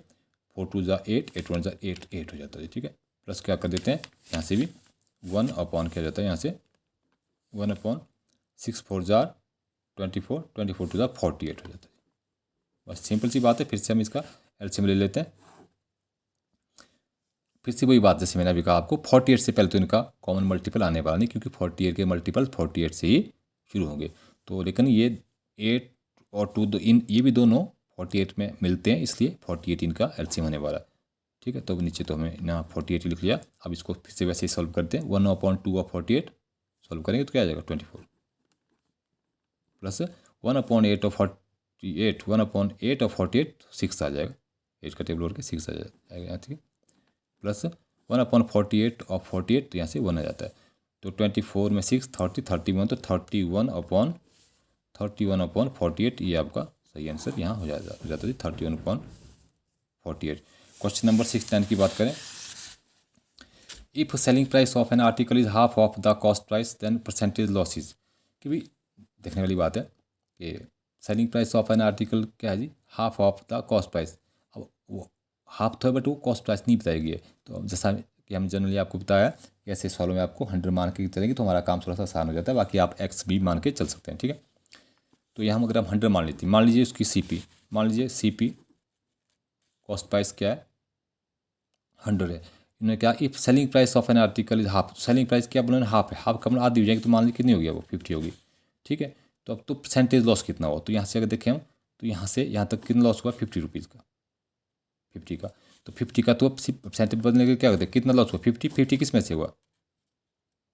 4 2 = 8, 8 1 = 8 8 हो जाता है, ठीक है। प्लस क्या कर देते हैं यहाँ से भी 1/, क्या जाता है यहाँ से 1/6 4 = 24, 24 2 = 48 हो जाता है। बस सिंपल सी बात है। फिर से हम इसका एलसीएम ले लेते हैं। फिर से वही बात जैसे मैंने अभी कहा आपको, 48 से पहले तो इनका कॉमन मल्टीपल आने वाला नहीं, क्योंकि 48 के मल्टीपल 48 से ही शुरू होंगे। तो लेकिन ये 8 और 2 ये भी दोनों 48 में मिलते हैं, इसलिए 48 इनका एलसीएम होने वाला है, ठीक है। तो नीचे तो हमें ना 48 लिख लिया। अब इसको फिर से वैसे ही सॉल्व करते हैं। 1/2 of 48 सॉल्व करेंगे तो क्या आ जाएगा 24, प्लस 1/8 of 48, 1/8 of 48 6 आ जाएगा, 8 का टेबल और के 6 आ जाएगा यहाँ, ठीक है। प्लस 1/48 of 48, तो यहाँ से 1 आ जाता है। तो 24 में 6 30 31, तो 31/48 ये आपका सही आंसर यहाँ हो जाता है 31/48। क्वेश्चन नंबर 69 की बात करें, if selling price of an article is half of the cost price then percentage losses. कि भी देखने वाली बात है कि selling price of an article क्या है जी, half of the cost price. अब वो हाफ तो है बट वो कॉस्ट प्राइस नहीं बताई गई है। तो अब जैसा कि हम जनरली आपको बताया कि ऐसे सवालों में आपको 100 मान के चलेंगे तो हमारा काम थोड़ा सा आसान हो जाता है, बाकी आप एक्स भी मान के चल सकते हैं, ठीक है। तो यहाँ अगर हम 100 मान लेते हैं, मान लीजिए उसकी CP, मान लीजिए CP कॉस्ट प्राइस क्या है 100 है। इन्होंने क्या, if selling price of an article is half, selling price क्या बोला हाफ है, हाफ का मतलब आधी हो जाएगी, तो मान लीजिए कितनी हो गया वो 50 होगी, ठीक है। तो अब तो परसेंटेज लॉस कितना हुआ, तो यहाँ से अगर देखें हम तो यहाँ से यहाँ तक कितना लॉस हुआ 50 रुपीज़ का, 50 का। तो 50 का तो अब परसेंटेज बदलने के क्या करते हैं, कितना लॉस हुआ 50, 50 किस में से हुआ,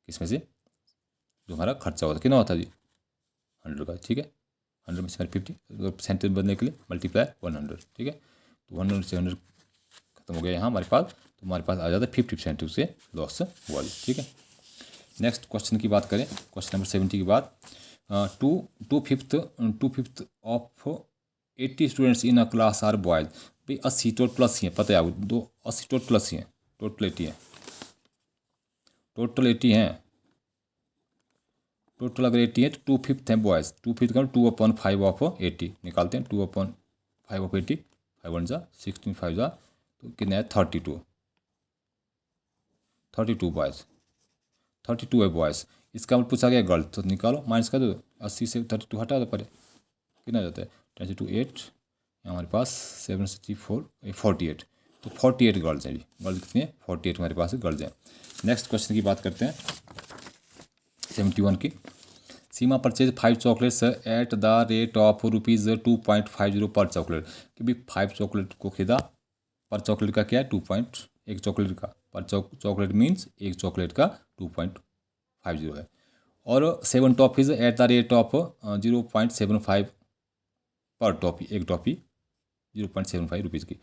किस में से, जो हमारा खर्चा हुआ था कितना होता जी 100 का, ठीक है। 100 में से 50, परसेंटेज बदलने के लिए मल्टीप्लाई 100, ठीक है। तो 100 से 100 खत्म हो गया यहाँ हमारे पास, तो हमारे पास आ जाता है 50% उससे लॉस हुआ, ठीक है। नेक्स्ट क्वेश्चन की बात करें, क्वेश्चन नंबर 70 की बात, 2/5 of 80 students in a class are boys. भाई 80 टोटल प्लस ही हैं, पता है आपको, 80 टोटल प्लस ही हैं, टोटल 80 हैं, टोटल 80 हैं, टोटल अगर 80 है तो 2/5 हैं बॉयज़, 2/5 का 2/5 ऑफ 80 निकालते हैं, 2/5 ऑफ 80, 5 1 = 16 5 = तो कितना है 32 बॉयज़, 32 है बॉयज़। इसका मतलब पूछा गया गर्ल, तो निकालो माइनस कर दो, 80 से 32 हटा दो पहले, कितना जाता है 10 to 8, हमारे पास 7 64 48, तो 48 गर्ल्स हैं जी, गर्ल्स कितनी है 48 हमारे पास गर्ल्स हैं। नेक्स्ट क्वेश्चन की बात करते हैं 71 की, Seema purchase 5 chocolates at the rate of ₹2.50 पर चॉकलेट। कि भी 5 चॉकलेट को खरीदा, पर चॉकलेट का क्या है 1 चॉकलेट का, पर चॉकलेट मीन्स 1 चॉकलेट का 2.50 है। और 7 toffees at the rate of 0.75 per toffee, एक टॉफी 0.75 रुपीज़ की।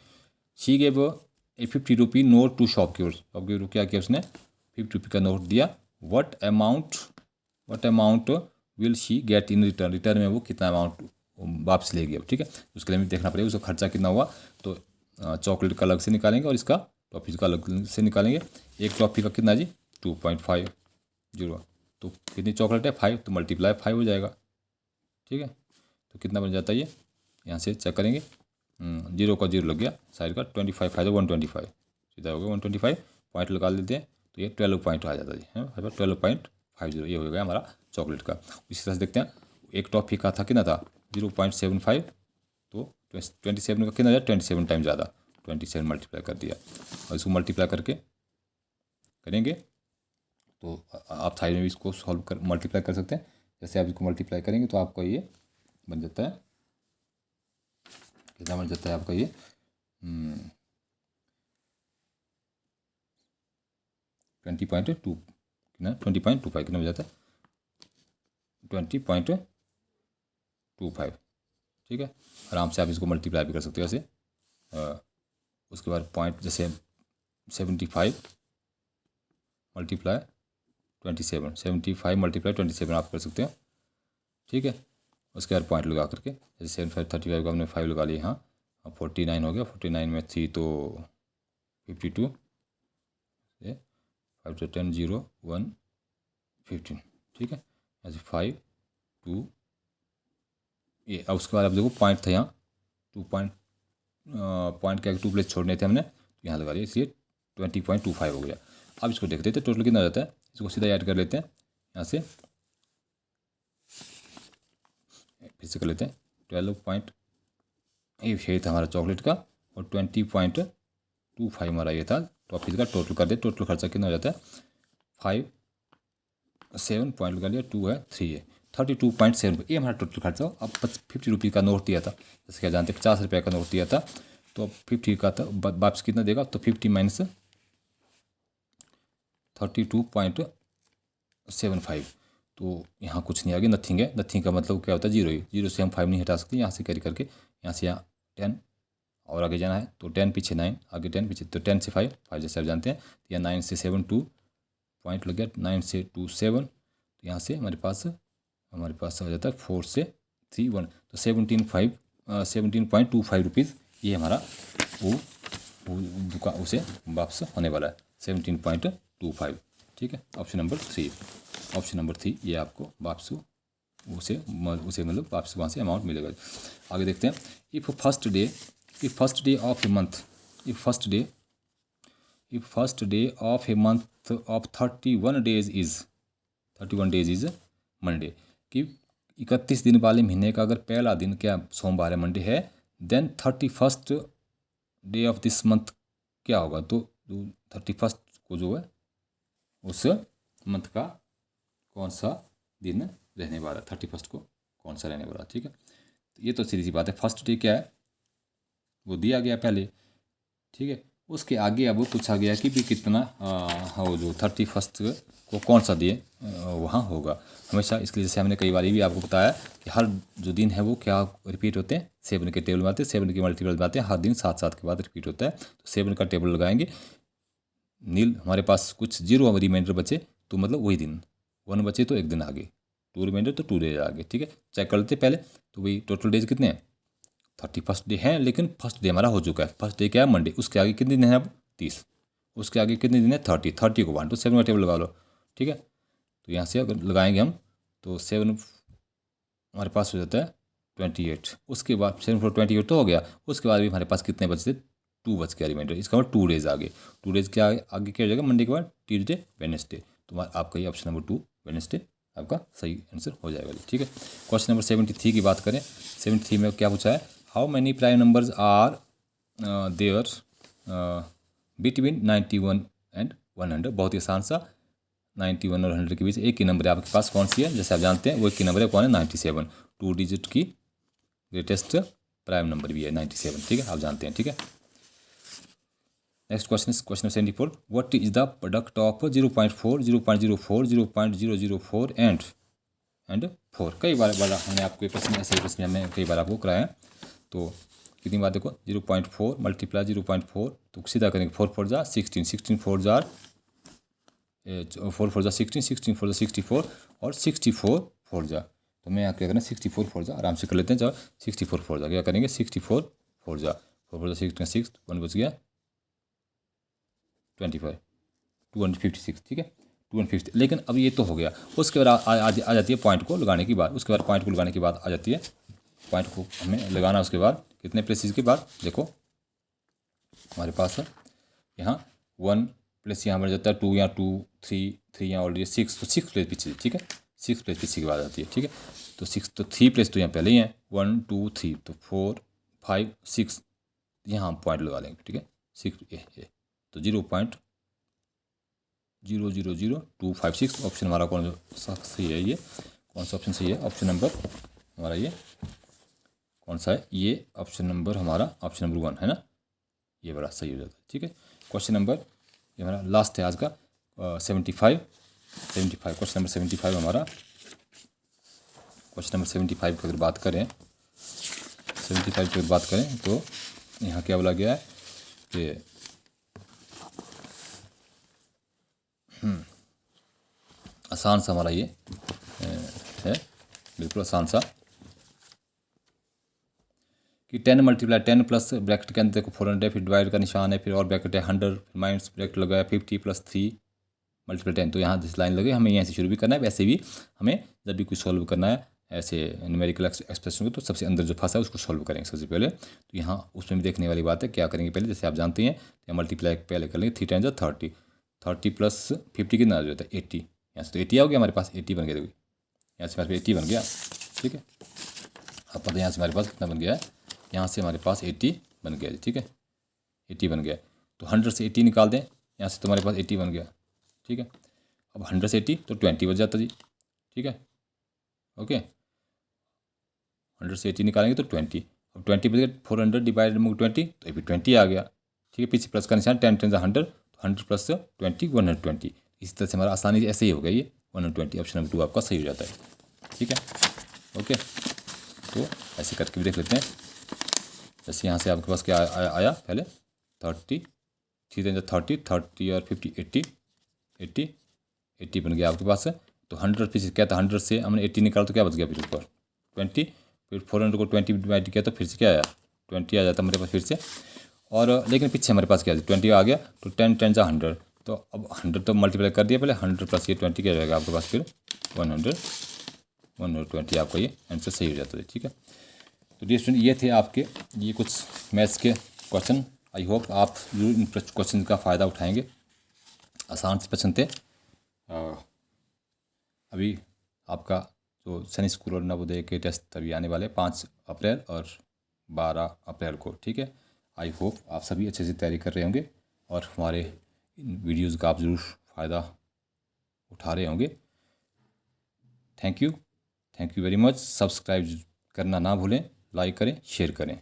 She gave a 50 rupee note to shopkeeper, shopkeeper को क्या किया उसने 50 रुपी का नोट दिया। What amount will she get in return, return में वो कितना अमाउंट वापस ले गया, ठीक है। उसके लिए हमें देखना पड़ेगा उसका खर्चा कितना हुआ, तो चॉकलेट का अलग से निकालेंगे और इसका टॉफी का अलग से निकालेंगे। एक टॉफी का कितना जी 2.50, तो कितनी चॉकलेट है 5, तो मल्टीप्लाई 5 हो जाएगा, ठीक है। तो कितना बन जाता है ये, यहाँ से चेक करेंगे, 0 का 0 लग गया साइड का, 25 5 125 सीधा हो गया 125, पॉइंट लगा लेते हैं तो ये 12 पॉइंट आ जाता है जी, 12.50 ये हो गया हमारा चॉकलेट का। इसी तरह से देखते हैं एक टॉफी का था कितना था 0.75, तो 27 का कितना जाए 27 टाइम ज़्यादा, 27 मल्टीप्लाई कर दिया और इसको मल्टीप्लाई करके करेंगे तो आप साइड में भी इसको सॉल्व कर मल्टीप्लाई कर सकते हैं। जैसे आप इसको मल्टीप्लाई करेंगे तो आपका ये बन जाता है, कितना बन जाता है आपका ये 20.2 कितना 20.25 कितना हो जाता है 20.25। ठीक है, आराम से आप इसको मल्टीप्लाई भी कर सकते हो ऐसे। उसके बाद पॉइंट जैसे 75 मल्टीप्लाई 27, 75 मल्टीप्लाई 27 आप कर सकते हो। ठीक है, उसके बाद पॉइंट लगा करके जैसे 75 35 का हमने 5 लगा लिया यहाँ, 49 हो गया, 49 में 3 तो 52, 5 to 10 0 1 15। ठीक है, ऐसे 5 2 ये। अब उसके बाद आप देखो पॉइंट था यहाँ 2 पॉइंट के 2 प्लेस छोड़ने थे हमने, तो यहाँ लगा लिया, इसलिए 20.25 हो गया। अब इसको देखते थे टोटल कितना हो जाता है, इसको सीधा ऐड कर लेते हैं यहाँ से, फिर से कर लेते हैं 12 ये था हमारा चॉकलेट का, और 20.25 हमारा ये था टॉफी का। टोटल कर दे, टोटल खर्चा कितना हो जाता है 7 पॉइंट लगा लिया, 2 है 3 है 32.7 ये हमारा टोटल खर्चा। अब 50 रुपये का नोट दिया था, जैसे क्या जानते हैं 50 रुपये का नोट दिया था, तो 50 का था वापस कितना देगा, तो 50 माइनस 32.75, तो यहाँ कुछ नहीं आ गया, नथिंग है। नथिंग का मतलब क्या होता है, जीरो ही, जीरो से हम 5 नहीं हटा सकते, यहाँ से कैरी करके यहाँ से यहाँ 10 और आगे जाना है, तो 10 पीछे 9 आगे 10 पीछे, तो 10 से 5 जैसे आप जानते हैं, तो यहाँ 9 से 7 2 पॉइंट लग गया, 9 से 2 7, तो यहाँ से हमारे पास आ जाता है 4 से 3 1, तो 17.25 रुपीज़ ये हमारा वो दुकान उसे वापस होने वाला है 17.25। ठीक है, ऑप्शन नंबर 3 ये आपको वापस उसे मतलब वापस वहाँ से अमाउंट मिलेगा। आगे देखते हैं, if first day of a month of a month of 31 days is Monday, कि 31 दिन वाले महीने का अगर पहला दिन क्या सोमवार है, मंडे है, then 31st day of this month क्या होगा, तो 31st को जो है उस मंथ का कौन सा दिन रहने वाला, 31st को कौन सा रहने वाला। ठीक है, तो ये तो सीधी सी बात है, फर्स्ट डे क्या है वो दिया गया पहले। ठीक है, उसके आगे अब पूछा गया कि भी कितना वो जो 31st को कौन सा डे वहाँ होगा हमेशा। इसके लिए जैसे हमने कई बार भी आपको बताया कि हर जो दिन है वो क्या रिपीट होते हैं, 7 के टेबल में आते हैं, 7 के मल्टीपल में आते हैं, हर दिन 7 के बाद रिपीट होता है, तो 7 का टेबल लगाएंगे, नील हमारे पास कुछ 0 रिमाइंडर बचे तो मतलब वही दिन, 1 बचे तो एक दिन आगे, 2 रिमाइंडर तो 2 डेज आगे। ठीक है, चेक कर लेते पहले, तो वही टोटल डेज कितने हैं, 31st डे है, लेकिन फर्स्ट डे हमारा हो चुका है, फर्स्ट डे क्या है मंडे, उसके आगे कितने दिन है अब 30, उसके आगे कितने दिन है 30 को 1 to 7 का टेबल लगा लो। ठीक है, तो यहाँ से अगर लगाएंगे हम तो 7 हमारे पास हो जाता है 28, उसके बाद 7 4 28 तो हो गया, उसके बाद भी हमारे पास कितने बचते 2 बच गया रिमाइंडर, इसका मतलब 2 डेज आगे, 2 डेज के आगे क्या हो जाएगा, मंडे के बाद ट्यूजडे वेडनेसडे, तो आपका ये ऑप्शन नंबर 2 वेडनेसडे आपका सही आंसर हो जाएगा। ठीक है, क्वेश्चन नंबर 73 की बात करें, 73 में क्या पूछा है, how many prime numbers are there between 91 and 100। बहुत ही आसान सा, 91 और 100 के बीच एक ही नंबर है आपके पास, कौन सी है, जैसे आप जानते हैं वो एक ही नंबर है, कौन है 97, 2 डिजिट की ग्रेटेस्ट प्राइम नंबर भी है 97। ठीक है, आप जानते हैं। ठीक है, next question is question 74, what is the product of 0.4 0.04 0.004 and 4। कई बार हमने आपको प्रश्न ऐसे प्रश्न हमने कई बार आपको कराया है, तो कितनी बार देखो 0.4 मल्टीप्लाई 0.4, तो सीधा करेंगे 4 4 जा 16, 16 4 जा 4 4 जा 16, 16 4 जा 64 और 64 4 जा, तो मैं यहाँ क्या करना 64 4 जा आराम से कर लेते हैं। जब 64 4 जा क्या करेंगे 64 4 जा 4 4 जा 6 1 बच गया 25 256। ठीक है, 250, लेकिन अब ये तो हो गया, उसके बाद आ जाती है पॉइंट को लगाने की बात, उसके बाद पॉइंट को लगाने की बात आ जाती है, पॉइंट को हमें लगाना, उसके बाद कितने प्लेसेस के बाद देखो हमारे पास है यहाँ 1 प्लस यहाँ बढ़ जाता है 2, यहाँ 2 3 यहाँ ऑलरेडी 6, तो 6 प्लेस पीछे। ठीक है, 6 प्लेस पीछे की बात आती है। ठीक है, तो 6 तो 3 प्लेस तो यहाँ पहले ही है 1 2 3, तो 4 5 6 यहाँ हम पॉइंट लगा लेंगे। ठीक है, 6 तो 0000256। ऑप्शन हमारा कौन सा सही है? ये कौन सा ऑप्शन सही है? ऑप्शन नंबर हमारा ये कौन सा है? ये ऑप्शन नंबर हमारा ऑप्शन नंबर 1 है ना, ये बड़ा सही हो जाता है। ठीक है, क्वेश्चन नंबर ये हमारा लास्ट है आज का 75। क्वेश्चन नंबर 75 हमारा, क्वेश्चन नंबर 75 की अगर बात करें, 75 की बात करें तो यहाँ क्या बोला गया है कि आसान सा हमारा ये है, बिल्कुल आसान सा कि 10 × 10 प्लस ब्रैकेट के अंदर देखो 400 है, फिर डिवाइड का निशान है, फिर और ब्रैकेट है 100, फिर माइनस ब्रैकेट लगाया 50 + 3 × 10। तो यहाँ जिस लाइन लगे हमें यहाँ से शुरू भी करना है। वैसे भी हमें जब भी कुछ सॉल्व करना है ऐसे न्यूमेरिकल एक्सप्रेशन को, तो सबसे अंदर जो फंसा है उसको सॉल्व करेंगे सबसे पहले। तो यहाँ उसमें भी देखने वाली बात है, क्या करेंगे पहले, जैसे आप जानते हैं तो मल्टीप्लाई पहले कर लेंगे 3 × 30, 30 + 50 कितना आ जाता है 80। यहाँ से तो 80 आ गया हमारे पास, 80 बन गया। देखो यहाँ से हमारे पास 80 बन गया। ठीक है, अब पता है यहाँ से हमारे पास कितना बन गया है, यहाँ से हमारे पास 80 बन गया जी। ठीक है, 80 बन गया। तो 100 से 80 निकाल दें, यहाँ से तो हमारे पास 80 बन गया। ठीक है, अब 100 से 80 तो 20 बच जाता जी। ठीक है, ओके, 100 से 80 निकालेंगे तो 20। अब 20 बच गया, 400 डिवाइडेड बाई 20 तो अभी 20 आ गया। ठीक है, पीछे प्लस का निशान, 10 × 100, तो 100 + 20 120। इस तरह से हमारा आसानी से ऐसे ही हो गया ये 120। ऑप्शन नंबर 2 आपका सही हो जाता है। ठीक है, ओके, तो ऐसे करके भी देख लेते हैं। जैसे यहाँ से आपके पास क्या आया पहले 30, 3 × 30, 30 और 50 80 बन गया आपके पास। तो 100 फिर क्या था, 100 से हमने 80 निकाला तो क्या बच गया फिर ऊपर 20, फिर 400 को 20 डिवाइड किया तो फिर से क्या आया 20 आ जाता हमारे पास फिर से। और लेकिन पीछे हमारे पास क्या 20 आ गया, तो 10 × 100। तो अब 100 तो मल्टीप्लाई कर दिया पहले, 100 + ये 20 क्या जाएगा आपके पास फिर 120 आपका ये आंसर सही हो जाता है। ठीक है, तो डियर स्टूडेंट ये थे आपके ये कुछ मैथ्स के क्वेश्चन। आई होप आप जरूर इन क्वेश्चन का फ़ायदा उठाएंगे। आसान से क्वेश्चन थे। अभी आपका जो सैनिक स्कूल और नवोदय के टेस्ट अभी आने वाले 5 अप्रैल और 12 अप्रैल को। ठीक है, आई होप आप सभी अच्छे से तैयारी कर रहे होंगे और हमारे इन वीडियोज़ का आप ज़रूर फ़ायदा उठा रहे होंगे। Thank you very much. Subscribe करना ना भूलें, लाइक करें, शेयर करें।